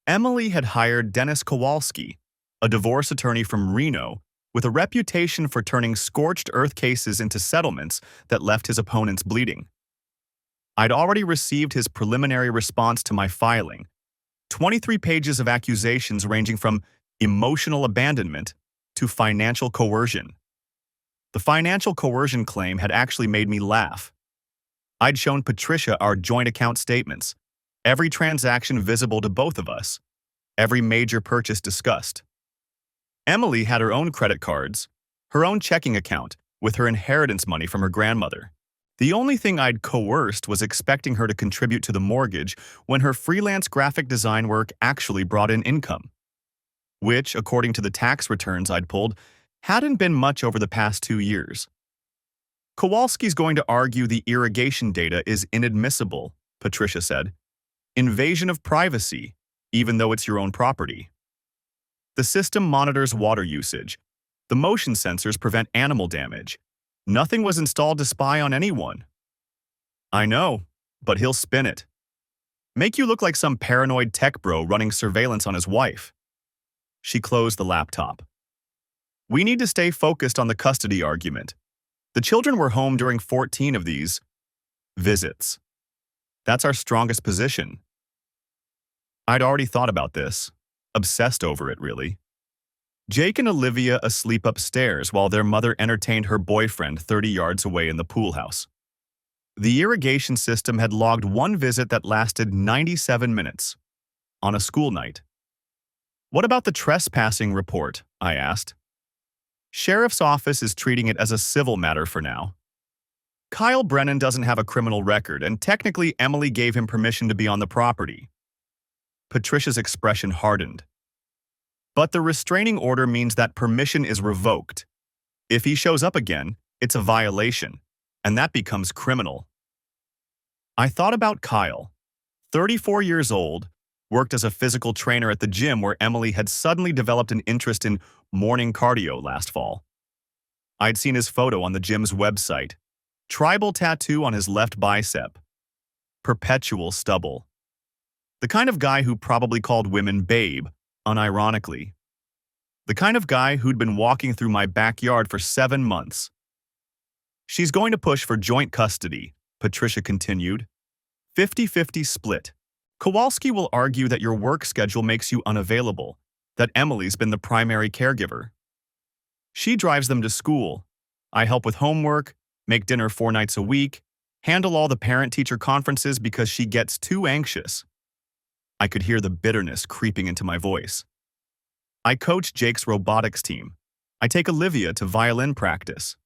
Emily had hired Dennis Kowalski, a divorce attorney from Reno, with a reputation for turning scorched earth cases into settlements that left his opponents bleeding. I'd already received his preliminary response to my filing, 23 pages of accusations ranging from emotional abandonment to financial coercion. The financial coercion claim had actually made me laugh. I'd shown Patricia our joint account statements, every transaction visible to both of us, every major purchase discussed. Emily had her own credit cards, her own checking account, with her inheritance money from her grandmother. The only thing I'd coerced was expecting her to contribute to the mortgage when her freelance graphic design work actually brought in income, which, according to the tax returns I'd pulled, hadn't been much over the past 2 years. Kowalski's going to argue the irrigation data is inadmissible, Patricia said. Invasion of privacy, even though it's your own property. The system monitors water usage. The motion sensors prevent animal damage. Nothing was installed to spy on anyone. I know, but he'll spin it. Make you look like some paranoid tech bro running surveillance on his wife. She closed the laptop. We need to stay focused on the custody argument. The children were home during 14 of these visits. That's our strongest position. I'd already thought about this. Obsessed over it, really. Jake and Olivia asleep upstairs while their mother entertained her boyfriend 30 yards away in the pool house. The irrigation system had logged one visit that lasted 97 minutes on a school night. What about the trespassing report? I asked. Sheriff's office is treating it as a civil matter for now. Kyle Brennan doesn't have a criminal record, and technically Emily gave him permission to be on the property. Patricia's expression hardened. But the restraining order means that permission is revoked. If he shows up again, it's a violation, and that becomes criminal. I thought about Kyle, 34 years old, worked as a physical trainer at the gym where Emily had suddenly developed an interest in morning cardio last fall. I'd seen his photo on the gym's website. Tribal tattoo on his left bicep. Perpetual stubble. The kind of guy who probably called women babe, unironically. The kind of guy who'd been walking through my backyard for 7 months. She's going to push for joint custody, Patricia continued. 50-50 split. Kowalski will argue that your work schedule makes you unavailable, that Emily's been the primary caregiver. She drives them to school. I help with homework, make dinner 4 nights a week, handle all the parent-teacher conferences because she gets too anxious. I could hear the bitterness creeping into my voice. I coach Jake's robotics team. I take Olivia to violin practice.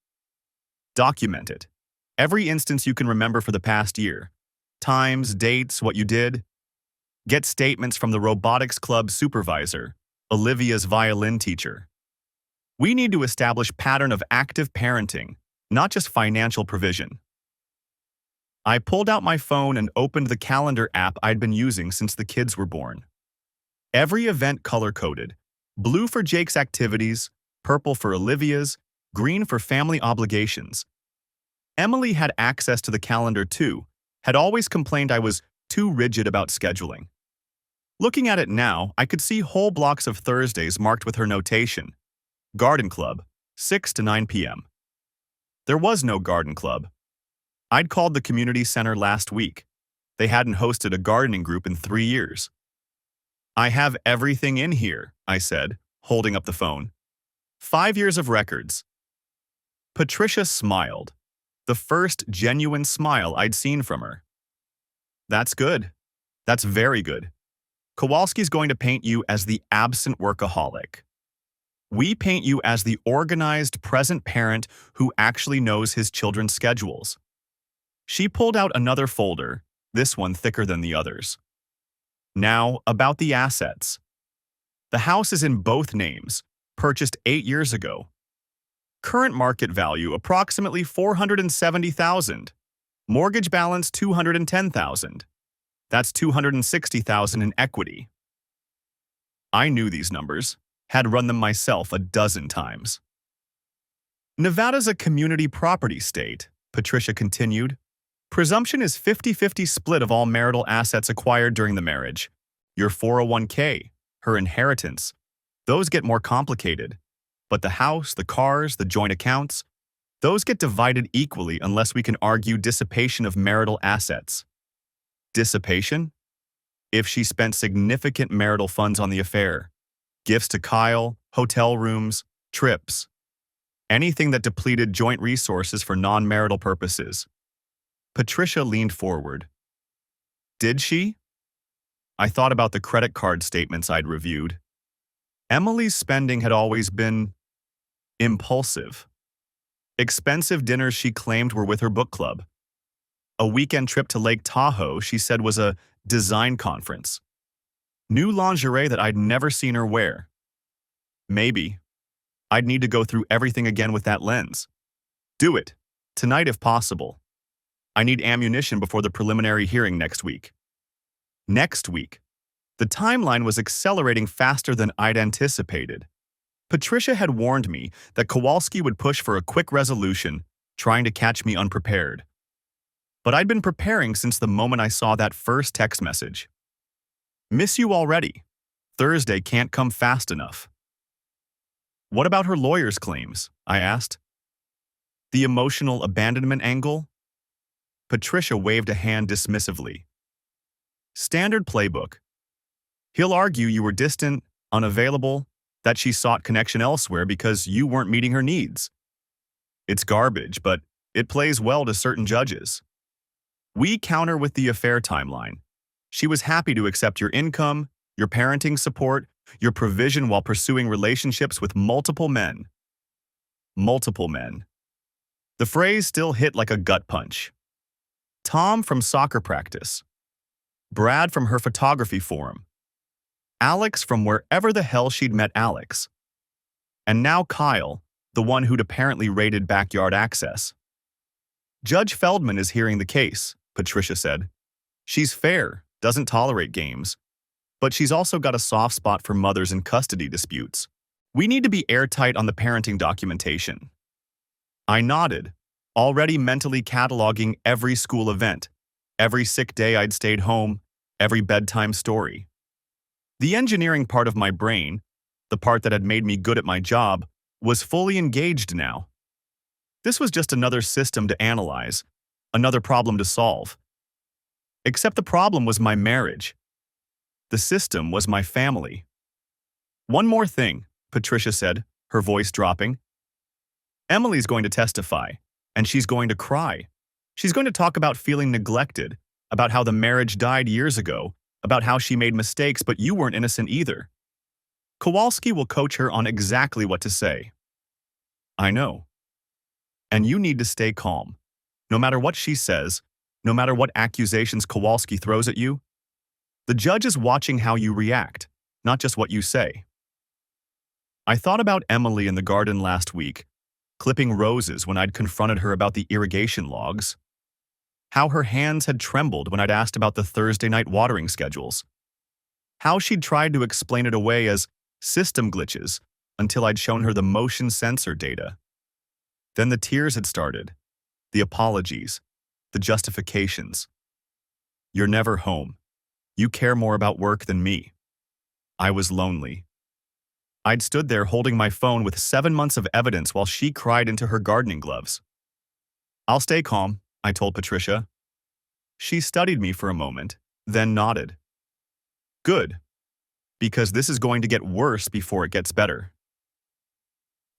Document it. Every instance you can remember for the past year. Times, dates, what you did. Get statements from the robotics club supervisor, Olivia's violin teacher. We need to establish pattern of active parenting, not just financial provision. I pulled out my phone and opened the calendar app I'd been using since the kids were born. Every event color-coded. Blue for Jake's activities, purple for Olivia's, green for family obligations. Emily had access to the calendar too, had always complained I was too rigid about scheduling. Looking at it now, I could see whole blocks of Thursdays marked with her notation. Garden Club, 6 to 9 p.m. There was no garden club. I'd called the community center last week. They hadn't hosted a gardening group in 3 years. I have everything in here, I said, holding up the phone. 5 years of records. Patricia smiled. The first genuine smile I'd seen from her. That's good. That's very good. Kowalski's going to paint you as the absent workaholic. We paint you as the organized, present parent who actually knows his children's schedules. She pulled out another folder, this one thicker than the others. Now, about the assets. The house is in both names, purchased 8 years ago. Current market value approximately $470,000. Mortgage balance $210,000. That's $260,000 in equity. I knew these numbers, had run them myself a dozen times. Nevada's a community property state, Patricia continued. Presumption is 50-50 split of all marital assets acquired during the marriage. Your 401k, her inheritance, those get more complicated. But the house, the cars, the joint accounts, those get divided equally unless we can argue dissipation of marital assets. Dissipation? If she spent significant marital funds on the affair, gifts to Kyle, hotel rooms, trips, anything that depleted joint resources for non-marital purposes. Patricia leaned forward. Did she? I thought about the credit card statements I'd reviewed. Emily's spending had always been impulsive. Expensive dinners she claimed were with her book club. A weekend trip to Lake Tahoe she said was a design conference. New lingerie that I'd never seen her wear. Maybe. I'd need to go through everything again with that lens. Do it. Tonight if possible. I need ammunition before the preliminary hearing next week. Next week. The timeline was accelerating faster than I'd anticipated. Patricia had warned me that Kowalski would push for a quick resolution, trying to catch me unprepared. But I'd been preparing since the moment I saw that first text message. Miss you already. Thursday can't come fast enough. What about her lawyer's claims? I asked. The emotional abandonment angle? Patricia waved a hand dismissively. Standard playbook. He'll argue you were distant, unavailable, that she sought connection elsewhere because you weren't meeting her needs. It's garbage, but it plays well to certain judges. We counter with the affair timeline. She was happy to accept your income, your parenting support, your provision while pursuing relationships with multiple men. Multiple men. The phrase still hit like a gut punch. Tom from soccer practice. Brad from her photography forum. Alex from wherever the hell she'd met Alex. And now Kyle, the one who'd apparently raided backyard access. Judge Feldman is hearing the case, Patricia said. She's fair, doesn't tolerate games. But she's also got a soft spot for mothers in custody disputes. We need to be airtight on the parenting documentation. I nodded, already mentally cataloging every school event, every sick day I'd stayed home, every bedtime story. The engineering part of my brain, the part that had made me good at my job, was fully engaged now. This was just another system to analyze, another problem to solve. Except the problem was my marriage. The system was my family. One more thing, Patricia said, her voice dropping. Emily's going to testify, and she's going to cry. She's going to talk about feeling neglected, about how the marriage died years ago, about how she made mistakes, but you weren't innocent either. Kowalski will coach her on exactly what to say. I know. And you need to stay calm. No matter what she says, no matter what accusations Kowalski throws at you, the judge is watching how you react, not just what you say. I thought about Emily in the garden last week, clipping roses when I'd confronted her about the irrigation logs. How her hands had trembled when I'd asked about the Thursday night watering schedules. How she'd tried to explain it away as system glitches until I'd shown her the motion sensor data. Then the tears had started, the apologies, the justifications. You're never home. You care more about work than me. I was lonely. I'd stood there holding my phone with 7 months of evidence while she cried into her gardening gloves. I'll stay calm, I told Patricia. She studied me for a moment, then nodded. Good, because this is going to get worse before it gets better.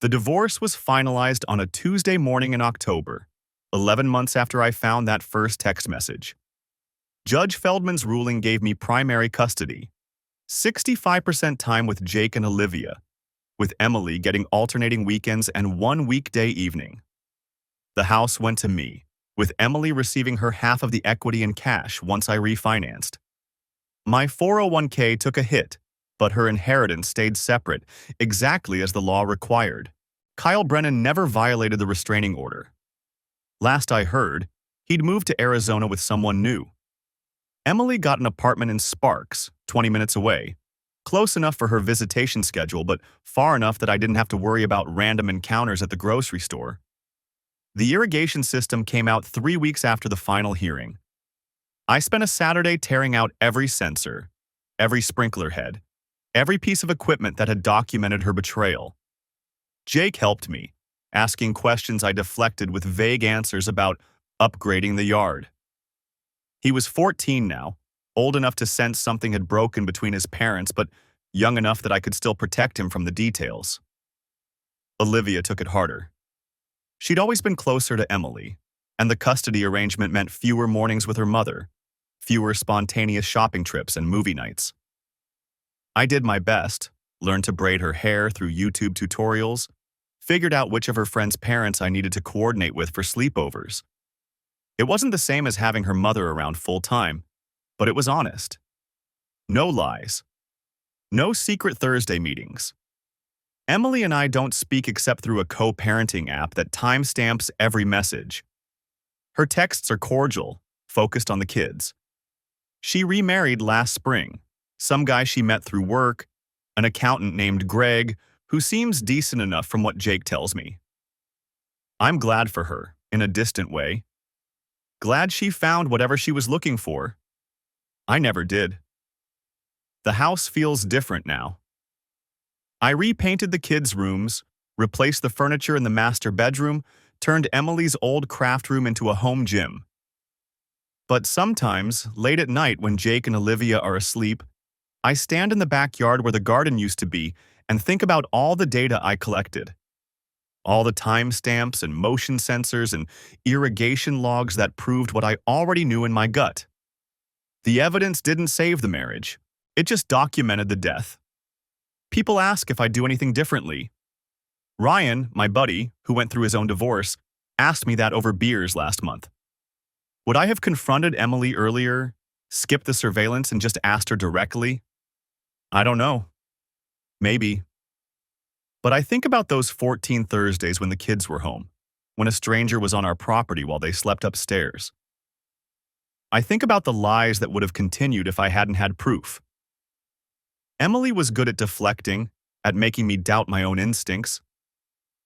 The divorce was finalized on a Tuesday morning in October, 11 months after I found that first text message. Judge Feldman's ruling gave me primary custody, 65% time with Jake and Olivia, with Emily getting alternating weekends and one weekday evening. The house went to me, with Emily receiving her half of the equity in cash once I refinanced. My 401k took a hit, but her inheritance stayed separate, exactly as the law required. Kyle Brennan never violated the restraining order. Last I heard, he'd moved to Arizona with someone new. Emily got an apartment in Sparks, 20 minutes away, close enough for her visitation schedule, but far enough that I didn't have to worry about random encounters at the grocery store. The irrigation system came out 3 weeks after the final hearing. I spent a Saturday tearing out every sensor, every sprinkler head, every piece of equipment that had documented her betrayal. Jake helped me, asking questions I deflected with vague answers about upgrading the yard. He was 14 now, old enough to sense something had broken between his parents, but young enough that I could still protect him from the details. Olivia took it harder. She'd always been closer to Emily, and the custody arrangement meant fewer mornings with her mother, fewer spontaneous shopping trips and movie nights. I did my best, learned to braid her hair through YouTube tutorials, figured out which of her friends' parents I needed to coordinate with for sleepovers. It wasn't the same as having her mother around full-time, but it was honest. No lies. No secret Thursday meetings. Emily and I don't speak except through a co-parenting app that timestamps every message. Her texts are cordial, focused on the kids. She remarried last spring, Some guy she met through work, an accountant named Greg, who seems decent enough from what Jake tells me. I'm glad for her, in a distant way. Glad she found whatever she was looking for. I never did. The house feels different now. I repainted the kids' rooms, replaced the furniture in the master bedroom, turned Emily's old craft room into a home gym. But sometimes, late at night when Jake and Olivia are asleep, I stand in the backyard where the garden used to be and think about all the data I collected. All the timestamps and motion sensors and irrigation logs that proved what I already knew in my gut. The evidence didn't save the marriage. It just documented the death. People ask if I'd do anything differently. Ryan, my buddy, who went through his own divorce, asked me that over beers last month. Would I have confronted Emily earlier, skipped the surveillance, and just asked her directly? I don't know. Maybe. But I think about those 14 Thursdays when the kids were home, when a stranger was on our property while they slept upstairs. I think about the lies that would have continued if I hadn't had proof. Emily was good at deflecting, at making me doubt my own instincts.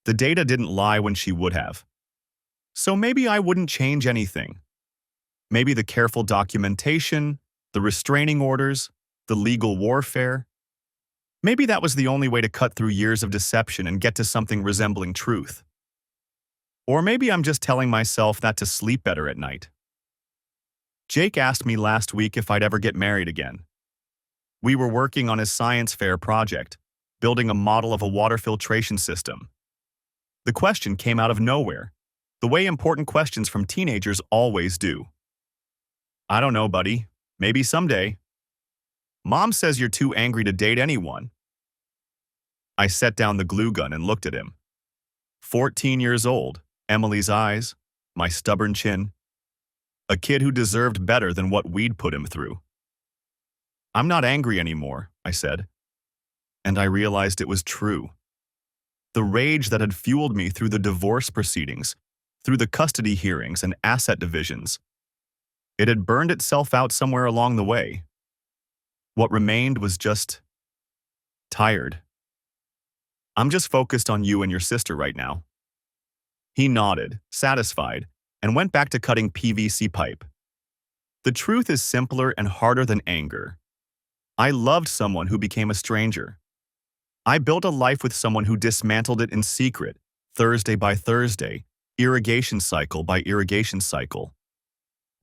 The data didn't lie when she would have. So maybe I wouldn't change anything. Maybe the careful documentation, the restraining orders, the legal warfare. Maybe that was the only way to cut through years of deception and get to something resembling truth. Or maybe I'm just telling myself that to sleep better at night. Jake asked me last week if I'd ever get married again. We were working on his science fair project, building a model of a water filtration system. The question came out of nowhere, the way important questions from teenagers always do. I don't know, buddy. Maybe someday. Mom says you're too angry to date anyone. I set down the glue gun and looked at him. 14 years old, Emily's eyes, my stubborn chin. A kid who deserved better than what we'd put him through. I'm not angry anymore, I said. And I realized it was true. The rage that had fueled me through the divorce proceedings, through the custody hearings and asset divisions, it had burned itself out somewhere along the way. What remained was just tired. I'm just focused on you and your sister right now. He nodded, satisfied, and went back to cutting PVC pipe. The truth is simpler and harder than anger. I loved someone who became a stranger. I built a life with someone who dismantled it in secret, Thursday by Thursday, irrigation cycle by irrigation cycle.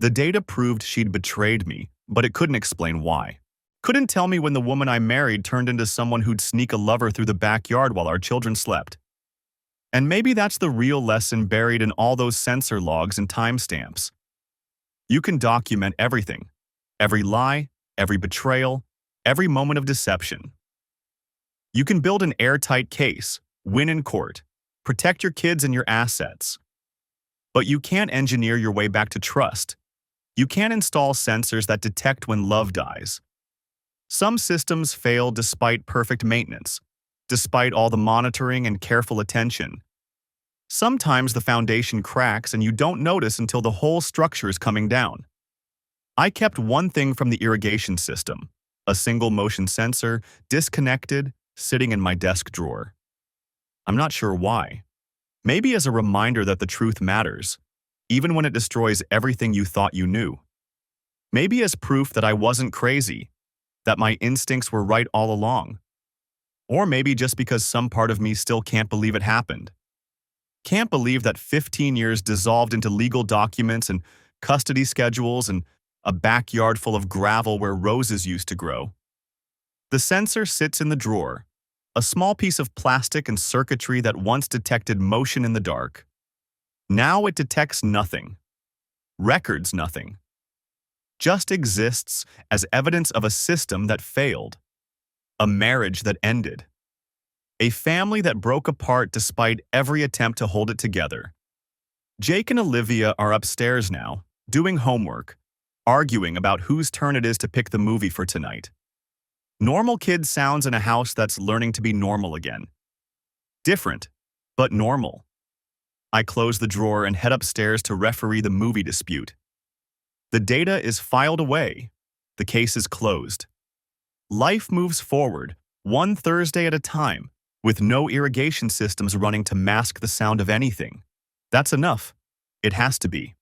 The data proved she'd betrayed me, but it couldn't explain why. Couldn't tell me when the woman I married turned into someone who'd sneak a lover through the backyard while our children slept. And maybe that's the real lesson buried in all those sensor logs and timestamps. You can document everything, every lie, every betrayal, every moment of deception. You can build an airtight case, win in court, protect your kids and your assets. But you can't engineer your way back to trust. You can't install sensors that detect when love dies. Some systems fail despite perfect maintenance, despite all the monitoring and careful attention. Sometimes the foundation cracks and you don't notice until the whole structure is coming down. I kept one thing from the irrigation system, a single motion sensor, disconnected, sitting in my desk drawer. I'm not sure why. Maybe as a reminder that the truth matters, even when it destroys everything you thought you knew. Maybe as proof that I wasn't crazy, that my instincts were right all along. Or maybe just because some part of me still can't believe it happened. Can't believe that 15 years dissolved into legal documents and custody schedules and a backyard full of gravel where roses used to grow. The sensor sits in the drawer, a small piece of plastic and circuitry that once detected motion in the dark. Now it detects nothing, records nothing, just exists as evidence of a system that failed, a marriage that ended, a family that broke apart despite every attempt to hold it together. Jake and Olivia are upstairs now, doing homework, arguing about whose turn it is to pick the movie for tonight. Normal kid sounds in a house that's learning to be normal again. Different, but normal. I close the drawer and head upstairs to referee the movie dispute. The data is filed away. The case is closed. Life moves forward, one Thursday at a time, with no irrigation systems running to mask the sound of anything. That's enough. It has to be.